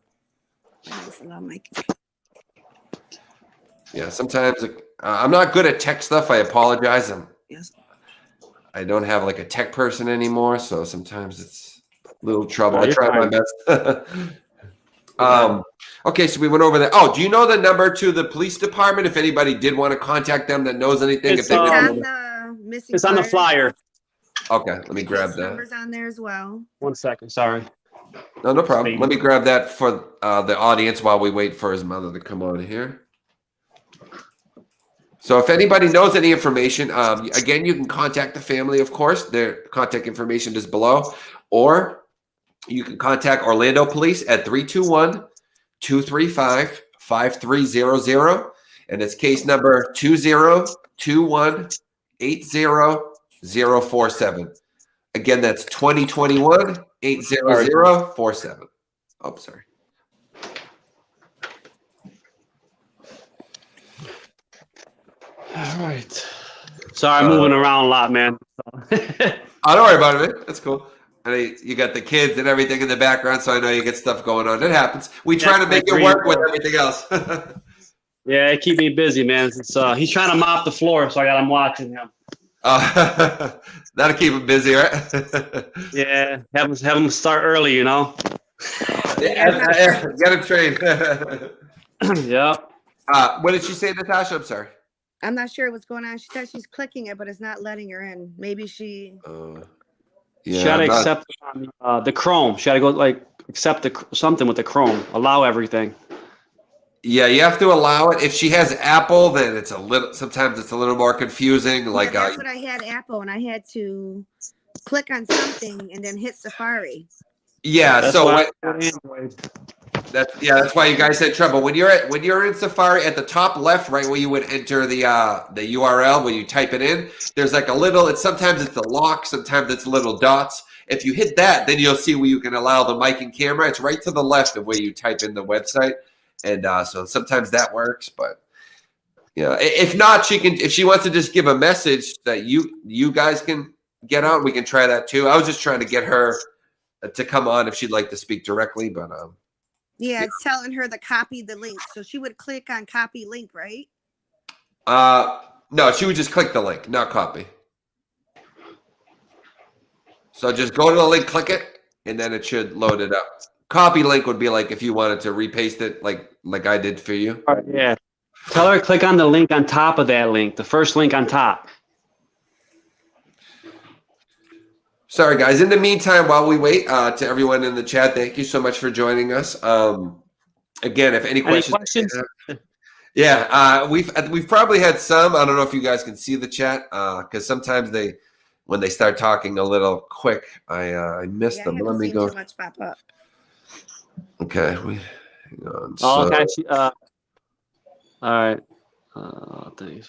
Yeah, sometimes I'm not good at tech stuff. I apologize. I don't have like a tech person anymore, so sometimes it's a little trouble. I try my best. Okay, so we went over that. Oh, do you know the number to the police department if anybody did want to contact them that knows anything? It's on the flyer. Okay, let me grab that. Numbers on there as well. 1 second, sorry. No problem. Let me grab that for the audience while we wait for his mother to come on here. So if anybody knows any information, again, you can contact the family, of course. Their contact information is below. Or You can contact Orlando Police at 321-235-5300. And it's case number 2021-80047. Again, that's 2021-80047. Oh, sorry. All right. Sorry, I'm moving around a lot, man. Oh, don't worry about it, man. That's cool. I mean, you got the kids and everything in the background, so I know you get stuff going on. It happens. We try to make it work with everything else. Yeah, it keep me busy, man. It's, he's trying to mop the floor, so I got him watching him. That'll keep him busy, right? Yeah, have him start early, you know. Yeah, get him trained. Yeah. What did she say, Natasha? I'm sorry. I'm not sure what's going on. She said she's clicking it, but it's not letting her in. Maybe she. She got to accept the Chrome. She got to go accept something with the Chrome. Allow everything. Yeah, you have to allow it. If she has Apple, then it's sometimes it's a little more confusing. Like that's what I had Apple, and I had to click on something and then hit Safari. Yeah, that's so Android. That's why you guys had trouble. When you're in Safari, at the top left, right where you would enter the URL when you type it in, there's like a little. Sometimes it's a lock, sometimes it's little dots. If you hit that, then you'll see where you can allow the mic and camera. It's right to the left of where you type in the website. And so sometimes that works, but yeah, if not, if she wants to just give a message that you guys can get on, we can try that too. I was just trying to get her to come on if she'd like to speak directly, but yeah, it's telling her to copy the link, so she would click on copy link, right? No, she would just click the link, not copy. So just go to the link, click it, and then it should load it up. Copy link would be like if you wanted to repaste it like I did for you. Yeah. Tell her to click on the link on top of that link, the first link on top. Sorry, guys. In the meantime, while we wait, to everyone in the chat, thank you so much for joining us. Again, if any questions? Yeah, we've probably had some. I don't know if you guys can see the chat because sometimes when they start talking a little quick, I miss them. Let me go. Too much pop up. Okay, hang on. Okay. All right. Thanks.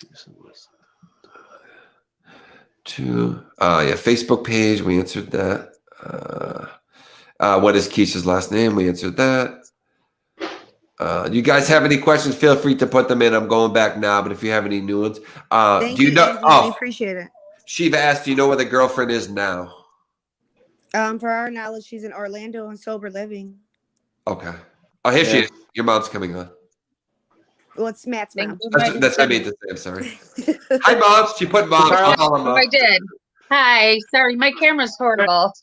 Facebook page. We answered that. What is Keisha's last name? We answered that. You guys have any questions? Feel free to put them in. I'm going back now, but if you have any new ones, Thank you know? Oh, we appreciate it. Shiva asked, "Do you know where the girlfriend is now?" For our knowledge, she's in Orlando on sober living. Okay. Oh, here she is. Your mom's coming on. Well, it's Matt's mom. That's what I mean to say. I'm sorry. Hi, Mom. She put mom. I did. Hi. Sorry, my camera's horrible.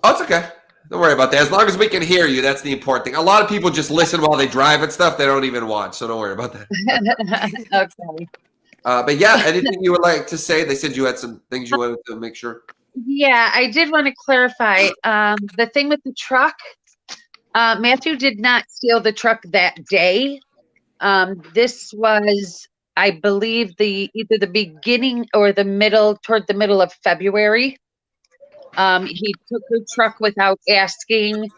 Oh, it's okay. Don't worry about that. As long as we can hear you, that's the important thing. A lot of people just listen while they drive and stuff. They don't even watch, so don't worry about that. Okay. But yeah, anything you would like to say? They said you had some things you wanted to make sure. Yeah, I did want to clarify the thing with the truck. Matthew did not steal the truck that day. This was, I believe, either the beginning or toward the middle of February. He took the truck without asking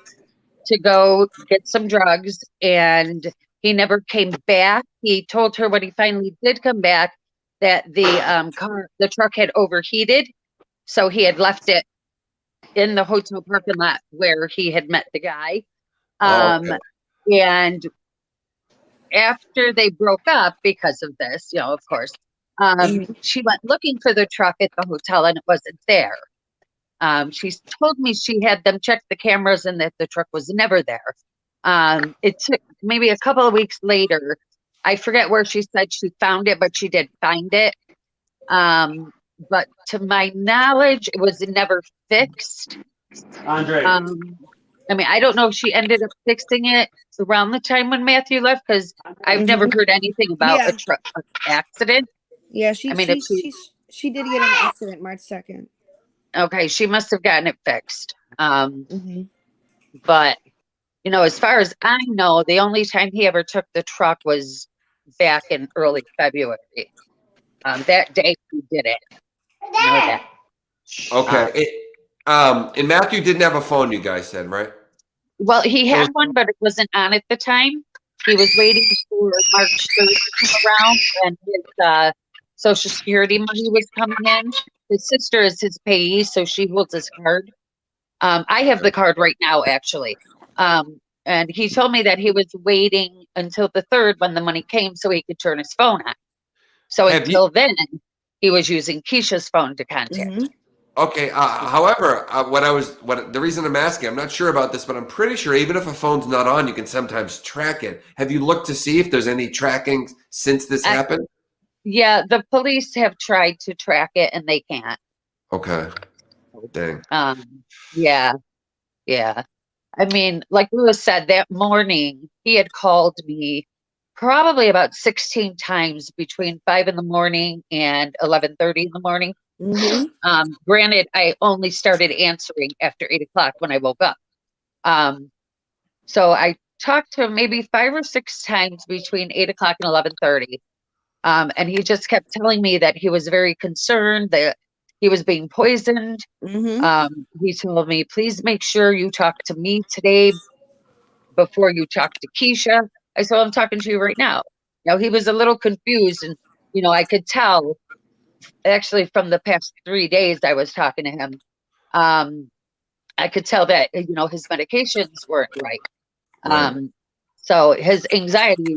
to go get some drugs, and he never came back. He told her when he finally did come back that the truck had overheated, so he had left it in the hotel parking lot where he had met the guy. Okay. And after they broke up because of this, of course, she went looking for the truck at the hotel and it wasn't there. She's told me she had them check the cameras and that the truck was never there. It took maybe a couple of weeks later. I forget where she said she found it, but she did find it. But to my knowledge, it was never fixed. Andre. I mean, I don't know if she ended up fixing it around the time when Matthew left, because I've never heard anything about a truck accident. Yeah, she did get in an accident March 2nd. Okay, she must have gotten it fixed. But, as far as I know, the only time he ever took the truck was back in early February. That day he did it. I know that. Okay. And Matthew didn't have a phone, you guys said, right? Well, he had one, but it wasn't on at the time. He was waiting for March 3rd to come around, and his Social Security money was coming in. His sister is his payee, so she holds his card. I have the card right now, actually. And he told me that he was waiting until the 3rd when the money came so he could turn his phone on. So until then, he was using Keisha's phone to contact. Mhm. Okay. However, the reason I'm asking, I'm not sure about this, but I'm pretty sure even if a phone's not on, you can sometimes track it. Have you looked to see if there's any tracking since this happened? Yeah, the police have tried to track it and they can't. Okay. Dang. Yeah. I mean, like Lewis said, that morning he had called me probably about 16 times between 5 in the morning and 11:30 in the morning. Mhm. Granted, I only started answering after 8 o'clock when I woke up. So I talked to him maybe 5 or 6 times between 8 o'clock and 11:30. And he just kept telling me that he was very concerned that he was being poisoned. Mhm. He told me, please make sure you talk to me today before you talk to Keisha. I said, I'm talking to you right now. Now, he was a little confused, and, I could tell actually from the past 3 days I was talking to him. I could tell that, his medications weren't right. So his anxiety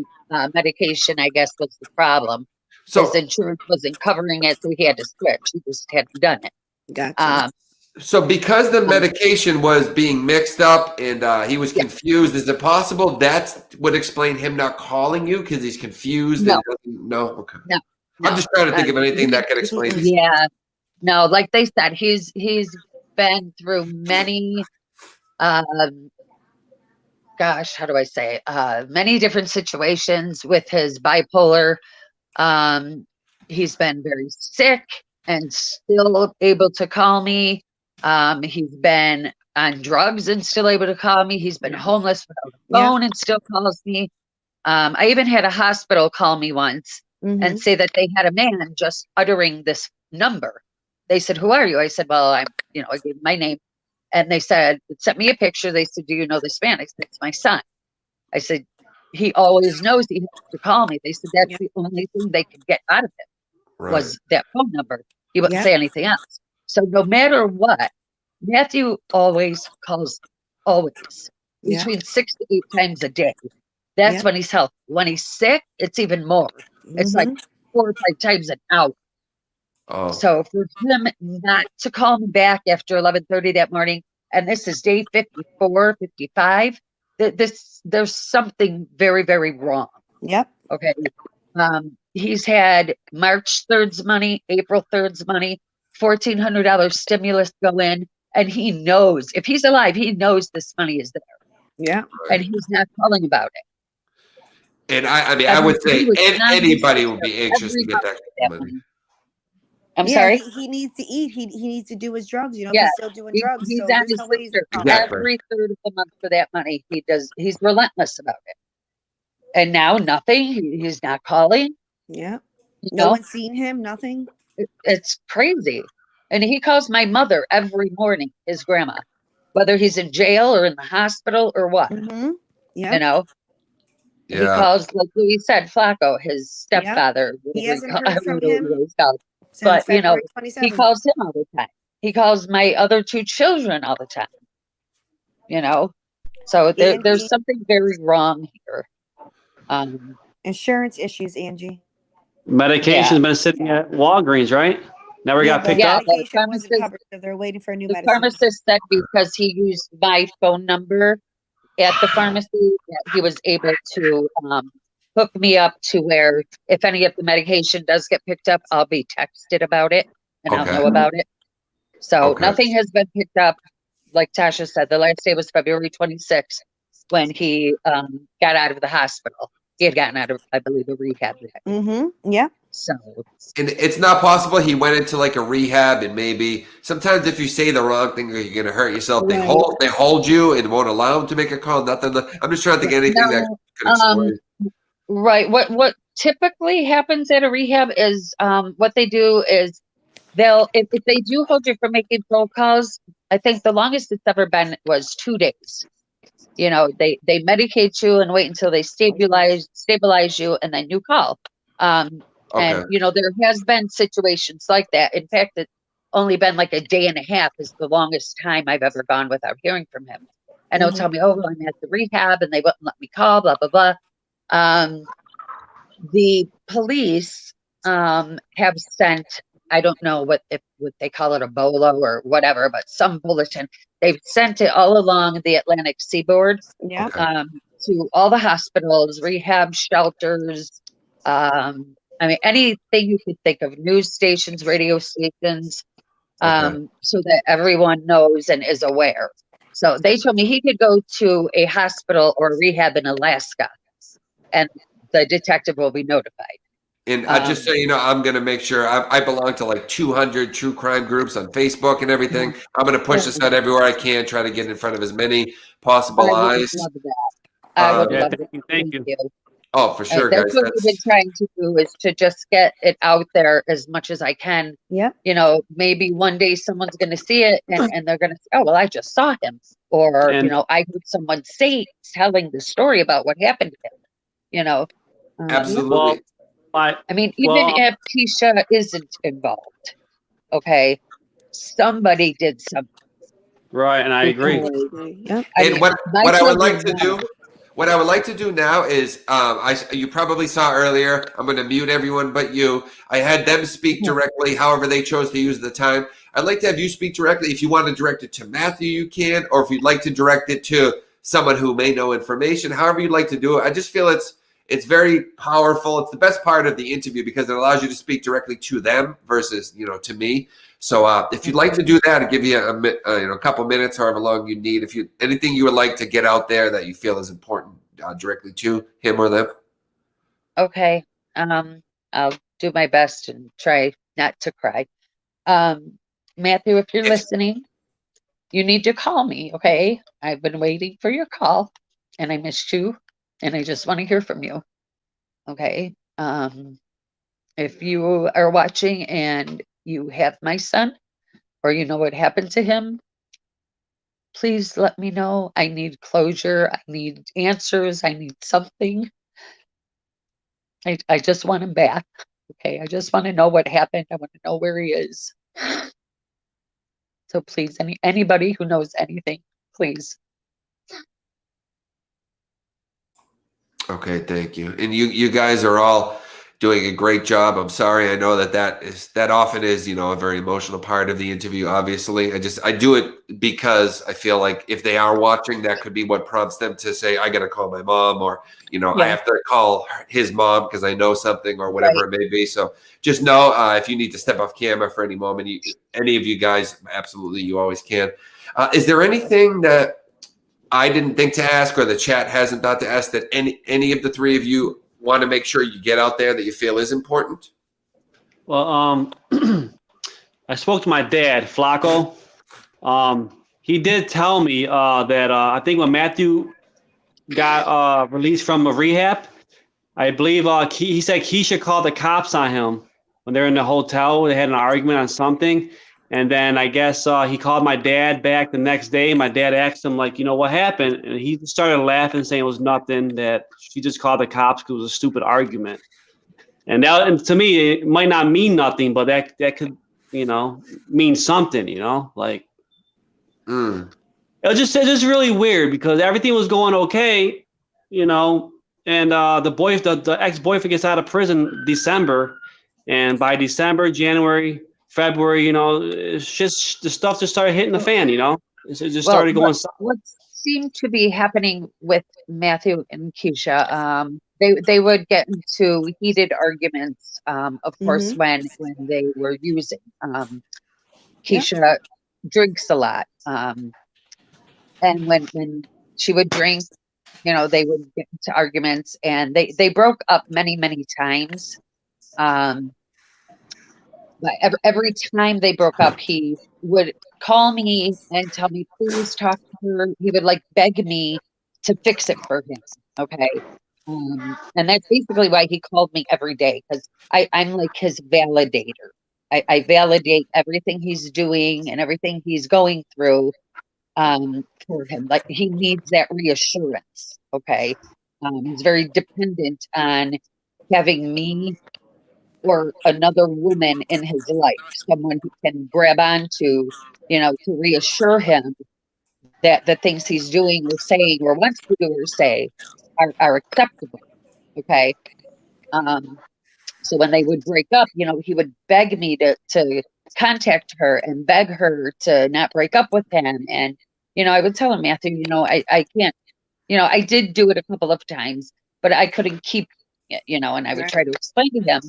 medication, I guess, was the problem. His insurance wasn't covering it, so he had to switch. He just hadn't done it. Gotcha. So because the medication was being mixed up and he was confused, is it possible that would explain him not calling you because he's confused? No. No? Okay. No. I'm just trying to think of anything that could explain this. Yeah. No, like they said, he's been through many, how do I say, many different situations with his bipolar. He's been very sick and still able to call me. He's been on drugs and still able to call me. He's been homeless without a phone and still calls me. I even had a hospital call me once and say that they had a man just uttering this number. They said, who are you? I said, well, I gave my name. And they said, sent me a picture. They said, do you know this man? I said, it's my son. I said, he always knows he has to call me. They said, that's the only thing they could get out of him was that phone number. He wouldn't say anything else. So no matter what, Matthew always calls, between 6 to 8 times a day. That's when he's healthy. When he's sick, it's even more. It's like 4 or 5 times an hour. Oh. So for him not to call me back after 11:30 that morning, and this is day 54, 55, there's something very, very wrong. Yep. Okay. He's had March 3rd's money, April 3rd's money, $1,400 stimulus go in, and he knows, if he's alive, he knows this money is there. Yeah. And he's not calling about it. And I would say anybody would be anxious to get that money. I'm sorry? He needs to eat. He needs to do his drugs. He's still doing drugs. He's so on his sister every 3rd of the month for that money. He's relentless about it. And now nothing. He's not calling. Yeah. No one's seen him. Nothing. It's crazy. And he calls my mother every morning, his grandma, whether he's in jail or in the hospital or what. Yeah. He calls, like Louis said, Flacco, his stepfather. He hasn't heard from him. But, he calls him all the time. He calls my other 2 children all the time. So there's something very wrong here. Insurance issues, Angie. Medication's been sitting at Walgreens, right? Never got picked up. The pharmacist, covered, so they're waiting for a new medicine. The pharmacist said because he used my phone number at the pharmacy, that he was able to hook me up to where if any of the medication does get picked up, I'll be texted about it and I'll know about it. So nothing has been picked up. Like Tasha said, the last day was February 26th when he got out of the hospital. He had gotten out of, I believe, a rehab. Yeah. So. And it's not possible he went into like a rehab and maybe sometimes if you say the wrong thing, you're going to hurt yourself. They hold you and won't allow him to make a call. Nothing. I'm just trying to think of anything that could explain. Right. What typically happens at a rehab is what they do is if they do hold you for making phone calls, I think the longest it's ever been was 2 days. You know, they medicate you and wait until they stabilize you, and then you call. Okay. And you know, there has been situations like that. In fact, it's only been like a day and a half is the longest time I've ever gone without hearing from him. And he'll tell me, "Oh, well, I'm at the rehab, and they wouldn't let me call." Blah blah blah. The police have sent, I don't know what they call it, a bolo or whatever, but some bulletin. They've sent it all along the Atlantic seaboard. Yeah. Okay. To all the hospitals, rehab shelters. I mean, anything you could think of, news stations, radio stations, so that everyone knows and is aware. So they told me he could go to a hospital or rehab in Alaska, and the detective will be notified. And just so you know, I'm going to make sure I belong to like 200 true crime groups on Facebook and everything. I'm going to push this out everywhere I can, try to get in front of as many possible I would eyes. love that. I would love that. Thank you. Oh, for sure, That's guys. what we've been trying to do, is to just get it out there as much as I can. Yeah. You know, maybe one day someone's going to see it and they're going to say, "Oh, well, I just saw him," or And- you know, I heard someone telling the story about what happened to him. You know, Absolutely. Well, I mean, even if Keisha isn't involved, okay, somebody did something. right, and I agree. Yep. And what my I would like children to do, know. what I would like to do now is, you probably saw earlier. I'm going to mute everyone but you. I had them speak directly, however they chose to use the time. I'd like to have you speak directly. If you want to direct it to Matthew, you can, or if you'd like to direct it to someone who may know information, however you'd like to do it. I just feel it's very powerful. It's the best part of the interview because it allows you to speak directly to them versus, to me. So if you'd like to do that, I'll give you a couple minutes, however long you need. If anything you would like to get out there that you feel is important directly to him or them. Okay. I'll do my best and try not to cry. Matthew, if you're listening, you need to call me, okay? I've been waiting for your call, and I missed you, and I just want to hear from you, okay? If you are watching and you have my son, or you know what happened to him, please let me know. I need closure. I need answers. I need something. I just want him back. Okay. I just want to know what happened. I want to know where he is. So please, anybody who knows anything, please. Okay, thank you. And you guys are all doing a great job. I'm sorry. I know that often is, a very emotional part of the interview. Obviously, I do it because I feel like if they are watching, that could be what prompts them to say, "I got to call my mom," or I have to call his mom because I know something or whatever it may be. So just know if you need to step off camera for any moment, any of you guys, absolutely, you always can. Is there anything that I didn't think to ask or the chat hasn't thought to ask that any of the three of you want to make sure you get out there that you feel is important? Well, I spoke to my dad, Flacco. He did tell me that I think when Matthew got released from a rehab, I believe he said Keisha called the cops on him when they're in the hotel. They had an argument on something. And then I guess he called my dad back the next day. My dad asked him, like, what happened? And he started laughing, saying it was nothing, that she just called the cops because it was a stupid argument. And to me, it might not mean nothing, but that could, mean something, like. It was just really weird because everything was going okay, and the ex-boyfriend gets out of prison December. And by December, January, February, it's just the stuff just started hitting the fan, it just started going. What seemed to be happening with Matthew and Keisha, they would get into heated arguments, of course, when they were using. Keisha drinks a lot, and when she would drink, they would get into arguments, and they broke up many times. But every time they broke up, he would call me and tell me, "Please talk to her." He would beg me to fix it for him. Okay. And that's basically why he called me every day, because I'm like his validator. I validate everything he's doing and everything he's going through for him. Like he needs that reassurance. Okay. He's very dependent on having me or another woman in his life, someone who can grab onto, to reassure him that the things he's doing or saying or wants to do or say are acceptable. Okay. So when they would break up, he would beg me to contact her and beg her to not break up with him. And, I would tell him, Matthew, I can't, I did do it a couple of times, but I couldn't keep it, and I would try to explain to him,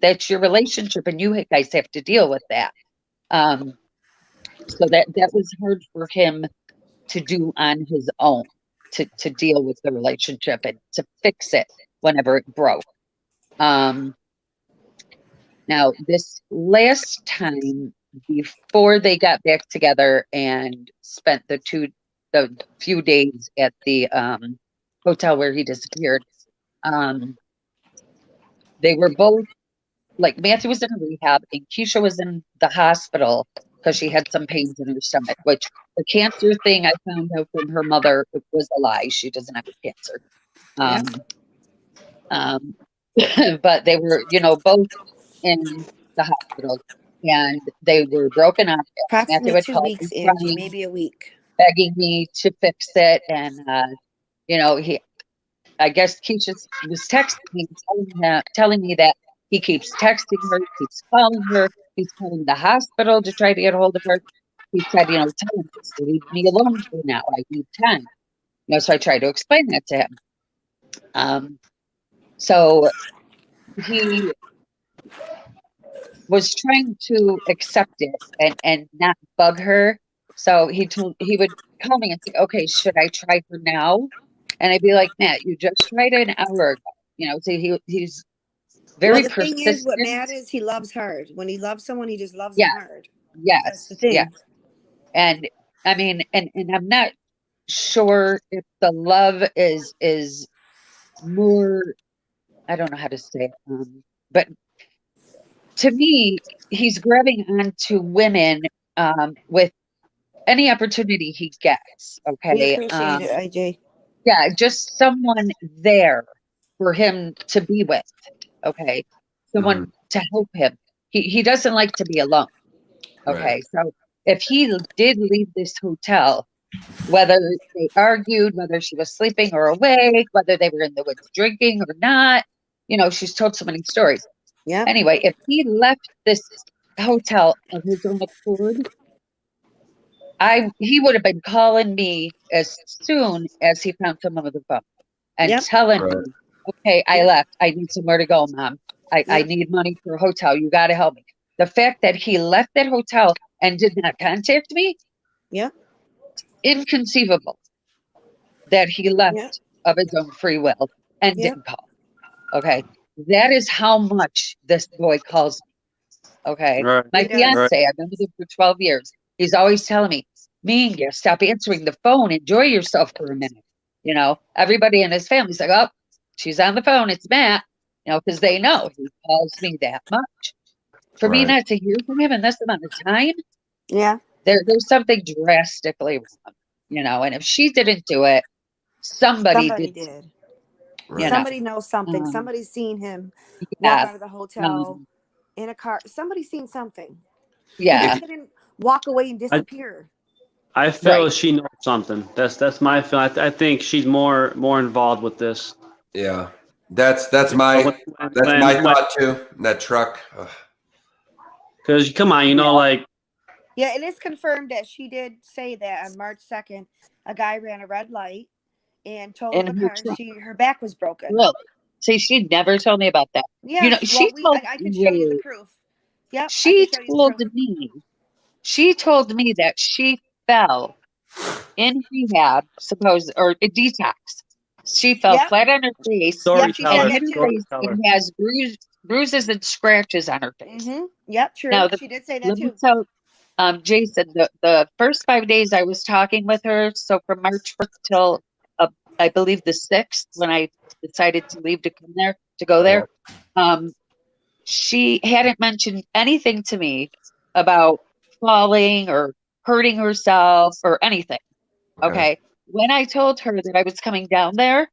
that's your relationship and you guys have to deal with that. So that was hard for him to do on his own, to deal with the relationship and to fix it whenever it broke. Now this last time before they got back together and spent the few days at the hotel where he disappeared, they were both like Matthew was in a rehab and Keisha was in the hospital because she had some pains in her stomach, which the cancer thing I found out from her mother was a lie. She doesn't have cancer. But they were, both in the hospital and they were broken up. Matthew Approximately had 2 called weeks, me Angie, crying, maybe a week. begging me to fix it. And, I guess Keisha was texting me, telling me that he keeps texting her, keeps calling her, he's calling the hospital to try to get a hold of her. He said, tell him, just leave me alone for now. I need time. So I tried to explain that to him. So he was trying to accept it and not bug her. So he would call me and say, okay, should I try for now? And I'd be like, Matt, you just tried an hour ago. So he's very The thing is, what persistent. Matt is, he loves hard. When he loves someone, he just loves them Yes, hard. yes, That's the thing. yes. And I mean, and I'm not sure if the love is more, I don't know how to say it, but to me, he's grabbing onto women with any opportunity he gets. We Okay. appreciate it, IJ. Yeah, just someone there for him to be with. Okay. Someone to help him. He doesn't like to be alone. Okay. Right. So if he did leave this hotel, whether they argued, whether she was sleeping or awake, whether they were in the woods drinking or not, she's told so many stories. Yeah. Anyway, if he left this hotel of his own accord, he would have been calling me as soon as he found someone with the phone and telling me, okay, I left. I need somewhere to go, Mom. I need money for a hotel. You got to help me. The fact that he left that hotel and did not contact me, inconceivable that he left of his own free will and didn't call. Okay. That is how much this boy calls me. Okay. Right. My fiance, I've been with him for 12 years. He's always telling me, Minga, stop answering the phone. Enjoy yourself for a minute. Everybody in his family's like, oh, she's on the phone. It's Matt, because they know he calls me that much. For me not to hear from him in this amount of time, there's something drastically wrong, and if she didn't do it, somebody did. Somebody knows something. Somebody's seen him walk out of the hotel in a car. Somebody's seen something. Yeah. He didn't walk away and disappear. I feel she knows something. That's my feeling. I think she's more involved with this. Yeah, that's my thought too. That truck. Because come on, like. Yeah, it is confirmed that she did say that on March 2nd, a guy ran a red light and told the car her back was broken. Really? See, she never told me about that. Yeah, I can show you the proof. Yeah, she told me that she fell in rehab, or a detox. She fell flat on her face. And has bruises and scratches on her face. Mm-hmm. Yep, true. Now, she did say that too. So, Jason, the first 5 days I was talking with her, so from March 1st till I believe the 6th, when I decided to leave to go there, she hadn't mentioned anything to me about falling or hurting herself or anything. Okay. When I told her that I was coming down there,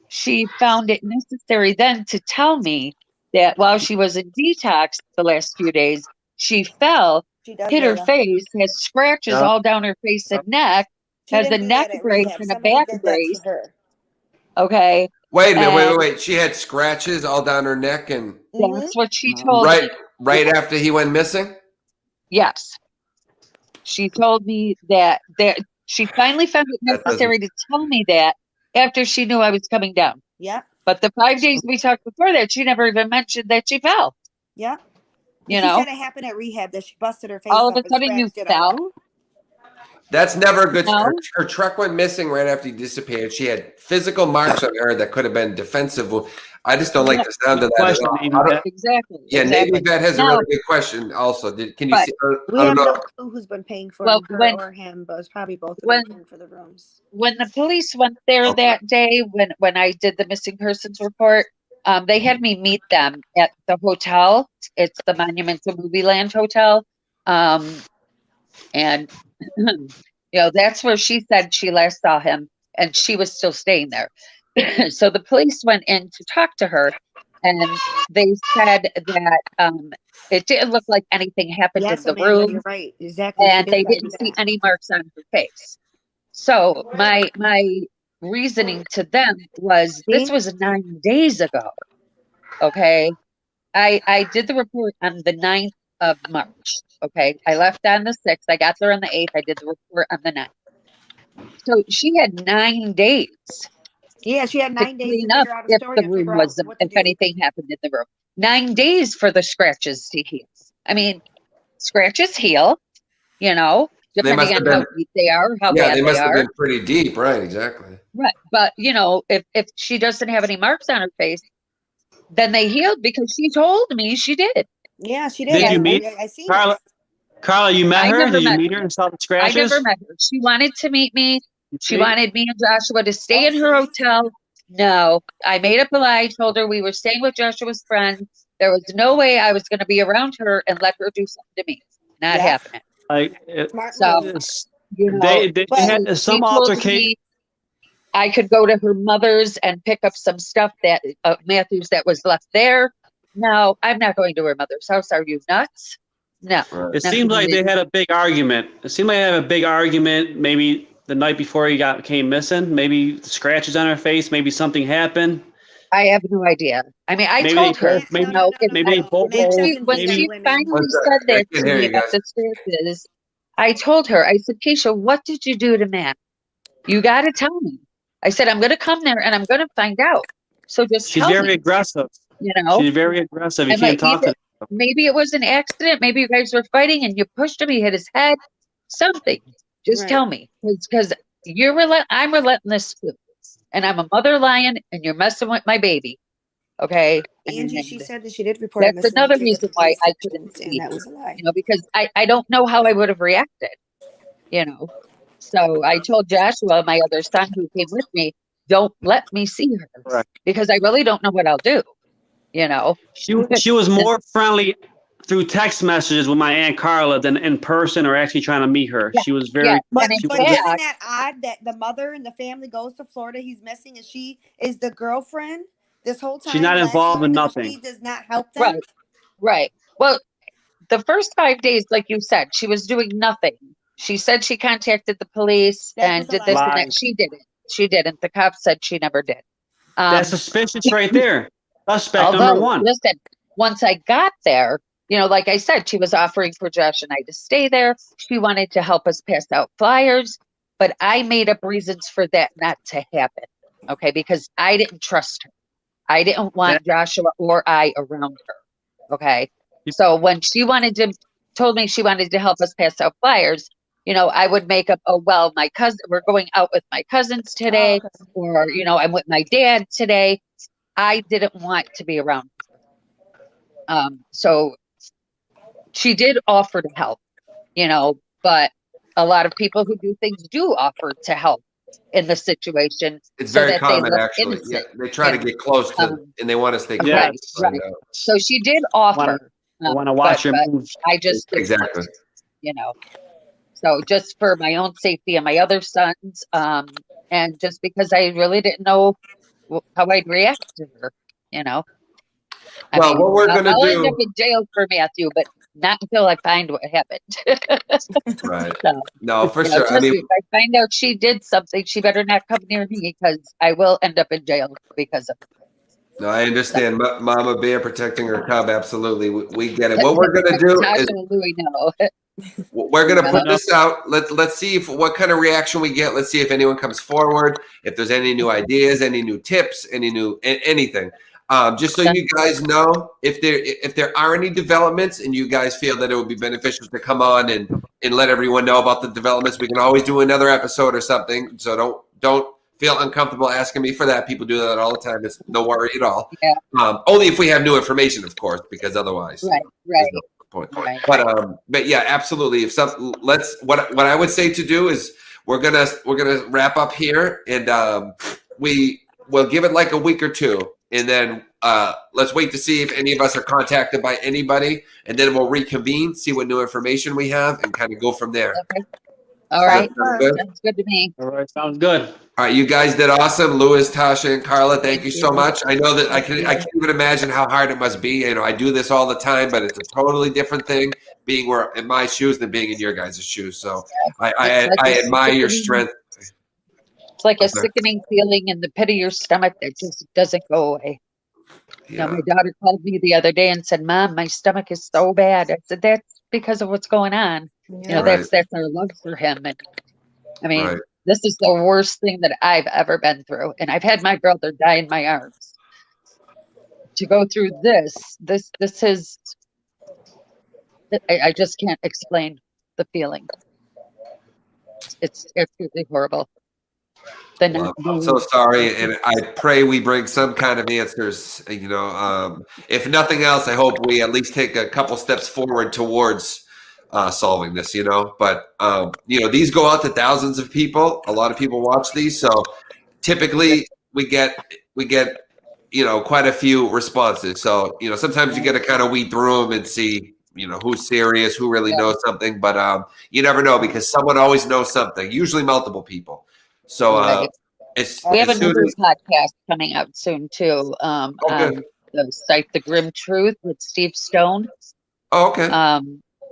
she found it necessary then to tell me that while she was in detox the last few days, she fell, She does hit know her that. face, has scratches all down her face and neck, She has a didn't do neck that at brace rehab. and a Somebody back did that brace. to her. Okay. Wait a minute. And Wait. She had scratches all down her neck, and that's what she told me. right after he went missing. Yes. She told me that she finally found it That necessary to tell me that after she knew I was coming down. Yep. But the 5 days we talked before that, she never even mentioned that she fell. Yep. You She know, said it happened at rehab, that she busted her face all of up a and sudden you scratched it all up. fell. That's never a good. No. Her truck went missing right after he disappeared. She had physical marks on her that could have been defensive. I just don't like the sound of that at Question, all. Navy I don't- vet. Exactly. Yeah, exactly. Navy vet has a No. really good question. Also, can you But see? We I have don't no know. clue who's been paying for Well, her when- or him, but it's probably both of when- them paying for the rooms. When the police went there Okay. that day, when I did the missing persons report, they had me meet them at the hotel. It's the Monument to Movie Land Hotel. And that's where she said she last saw him, and she was still staying there. So the police went in to talk to her, and they said that it didn't look like anything happened Yes, in the Amanda, room, you're right. Exactly. She and did they tell you didn't that. see any marks on her face. So my reasoning to them was this was 9 days ago. Okay. I did the report on the 9th of March. Okay. I left on the 6th. I got there on the 8th. I did the report on the 9th. So she had 9 days Yeah, she had to 9 days clean to up figure out a if story the and room figure out was, what to if do. anything happened in the room. 9 days for the scratches to heal. I mean, scratches heal, depending must have on how been- deep they are, how Yeah, bad they they must have are. been pretty deep, right? Exactly. Right. But, if she doesn't have any marks on her face, then they healed because she told me she did. Yeah, she did. Did you I- meet I seen Carla? it. Carla, you met I her? never Did you met meet her. her and saw the I scratches? never met her. She wanted to meet me. She See? wanted me and Joshua to stay in her hotel. No, I made up a lie, told her we were staying with Joshua's friend. There was no way I was going to be around her and let her do something to me. Not Yeah. happening. Like, Smart So, move. it's- they they but had she some told altercation. me I could go to her mother's and pick up some stuff that Matthew's that was left there. No, I'm not going to her mother's house. Are you nuts? No. Right. It No, seemed like no. they had a big argument. It seemed like they had a big argument. Maybe the night before he came missing. Maybe scratches on her face. Maybe something happened. I have no idea. I mean, I Maybe told they her, both- maybe- when both- she, doesn't when do that, she women. finally One sec, said I that can't to hear me you about guys. the scratches, I told her, I said, Keisha, what did you do to Matt? You got to tell me. I said, I'm going to come there and I'm going to find out. So just She's tell very me, aggressive. you know? She's very aggressive. You And can't like, talk to her. maybe it was an accident. Maybe you guys were fighting and you pushed him. He hit his head. Something. Just Right. tell me, because I'm relentless too, and I'm a mother lion, and you're messing with my baby. Okay. Angie, And she said that she did report that's missing. another She did reason the why police I station couldn't saying see that her. was a lie. Because I don't know how I would have reacted. So I told Joshua, my other son who came with me, don't let me see her Correct. because I really don't know what I'll do. She was more friendly through text messages with my Aunt Carla than in person or actually trying to meet her. Yeah, She was very. yeah. But, And in she but was- fact- isn't that odd that the mother and the family goes to Florida, he's missing, and she is the girlfriend this whole time? She's not last involved in month, and nothing. She does not help them. Right. Well, the first 5 days, like you said, she was doing nothing. She said she contacted the police That and was a did lie. this and Lies. that. She didn't. She didn't. The cops said she never did. That's suspicious right there. Suspect number Although, one. listen, once I got there, like I said, she was offering for Josh and I to stay there. She wanted to help us pass out flyers, but I made up reasons for that not to happen. Okay, because I didn't trust her. I didn't want Joshua or I around her. Okay. So when she told me she wanted to help us pass out flyers, I would make up, oh, well, my cousin, we're going out with my cousins today, or, I'm with my dad today. I didn't want to be around her. So she did offer to help, but a lot of people who do things do offer to help in the situation. It's so very that common, look actually. Yeah, innocent. they try to And, get close to, and they want to stay close. Yeah. Right, right. So she did offer. I want to watch your moves. I just didn't, Exactly. So just for my own safety and my other sons, and just because I really didn't know how I'd react to her, Well, what we're going to I'll end up do. in jail for Matthew, but not until I find what happened. Right. So, No, for sure. I trust mean, me, if I find out she did something, she better not come near me because I will end up in jail because of it. no, I understand. Mama bear protecting her cub. Absolutely. We get it. What we're going to do Tasha is and Louie know. we're going to put this out. Let's see what kind of reaction we get. Let's see if anyone comes forward, if there's any new ideas, any new tips, anything. Just so you guys know, if there are any developments and you guys feel that it would be beneficial to come on and let everyone know about the developments, we can always do another episode or something. So don't feel uncomfortable asking me for that. People do that all the time. It's no worry at all. Yeah. Only if we have new information, of course, because otherwise, Right. there's no point. Right. But yeah, absolutely. If what I would say to do is we're gonna wrap up here, and we'll give it like a week or two, and then let's wait to see if any of us are contacted by anybody, and then we'll reconvene, see what new information we have, and kind of go from there. Okay. All right. Sounds good? Sounds good to me. All right, sounds good. All right, you guys did awesome. Louis, Tasha, and Carla, thank you so much. I know that I can't even imagine how hard it must be. I do this all the time, but it's a totally different thing being in my shoes than being in your guys' shoes. So I admire your strength. It's like a sickening feeling in the pit of your stomach that just doesn't go away. Yeah. My daughter called me the other day and said, "Mom, my stomach is so bad." I said, "That's because of what's going on." That's our love for him. And I mean, Right. This is the worst thing that I've ever been through. And I've had my brother die in my arms. To go through this is, I just can't explain the feeling. It's really horrible. Well, I'm so sorry, and I pray we bring some kind of answers. If nothing else, I hope we at least take a couple steps forward towards solving this. But these go out to thousands of people. A lot of people watch these, so typically we get quite a few responses. So sometimes you get to kind of weed through them and see who's serious, who really knows something. But you never know, because someone always knows something. Usually multiple people. So we have another podcast coming out soon too. On the site The Grim Truth with Steve Stone. Oh, okay.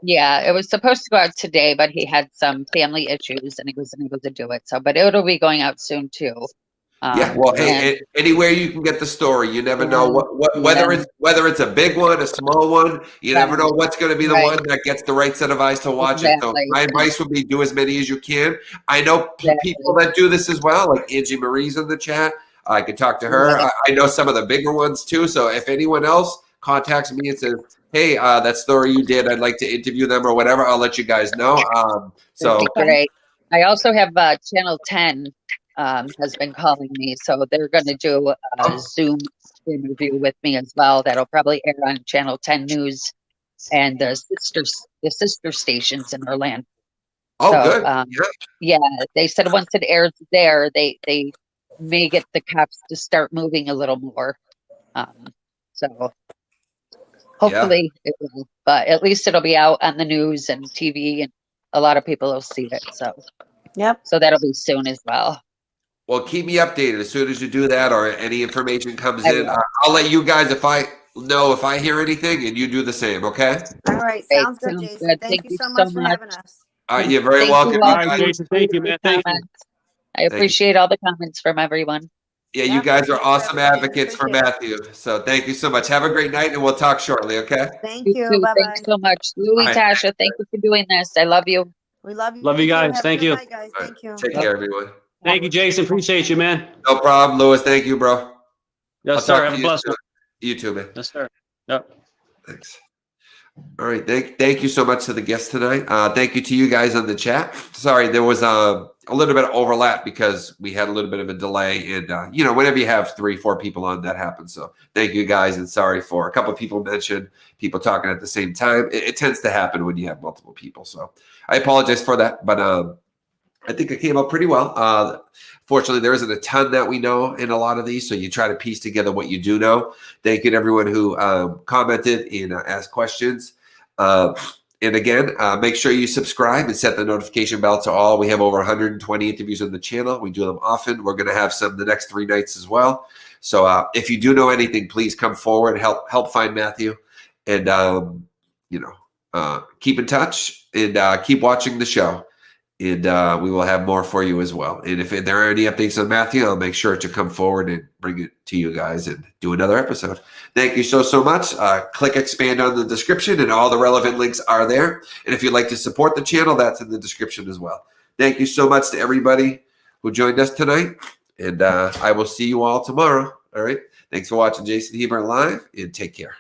Yeah, it was supposed to go out today, but he had some family issues and he wasn't able to do it. So, but it'll be going out soon too. Yeah, well, hey, anywhere you can get the story, you never know whether it's a big one, a small one. You never know what's going to be the one that gets the right set of eyes to watch it. So my advice would be do as many as you can. I know people that do this as well, like Angie Marie's in the chat. I could talk to her. I know some of the bigger ones too. So if anyone else contacts me and says, "Hey, that story you did, I'd like to interview them," or whatever, I'll let you guys know. Great. I also have Channel 10. Has been calling me, so they're going to do a Zoom interview with me as well. That'll probably air on Channel 10 News and the sister stations in Orlando. Oh, so, good. Yeah, they said once it airs there, they may get the cops to start moving a little more. So hopefully it will, but at least it'll be out on the news and TV, and a lot of people will see it. So so that'll be soon as well. Well, keep me updated as soon as you do that, or any information comes in. I'll let you guys if I hear anything, and you do the same. Okay. All right. Sounds good, Jason. Good. Thank you so much for having us. All right. You're very welcome. All right, Jason. Thank you, man. Thank you. I appreciate all the comments from everyone. Yeah, you guys are awesome advocates for Matthew. So thank you so much. Have a great night, and we'll talk shortly. Okay. Thank you. Bye-bye. Thanks so much, Louie, Tasha. Thank you for doing this. I love you. We love you. Love you guys. Thank you. Night, guys. Thank you. Take care, everyone. Thank you, Jason. Appreciate you, man. No problem, Louis. Thank you, bro. Yes, sir. Have a blessed one. You too, man. Yes, sir. Yep. Thanks. All right. Thank you so much to the guests tonight. Thank you to you guys on the chat. Sorry, there was a little bit of overlap because we had a little bit of a delay. And, whenever you have 3-4 people on, that happens. So thank you guys. And sorry for a couple of people mentioned people talking at the same time. It tends to happen when you have multiple people. So I apologize for that. But I think it came out pretty well. Fortunately, there isn't a ton that we know in a lot of these, so you try to piece together what you do know. Thank you to everyone who commented and asked questions. And again, make sure you subscribe and set the notification bell to all. We have over 120 interviews on the channel. We do them often. We're going to have some the next 3 nights as well. So if you do know anything, please come forward, help find Mathew, and keep in touch and keep watching the show. And we will have more for you as well. And if there are any updates on Mathew, I'll make sure to come forward and bring it to you guys and do another episode. Thank you so much. Click expand on the description, and all the relevant links are there. And if you'd like to support the channel, that's in the description as well. Thank you so much to everybody who joined us tonight. And I will see you all tomorrow. All right. Thanks for watching Jason Hebert Live, and take care.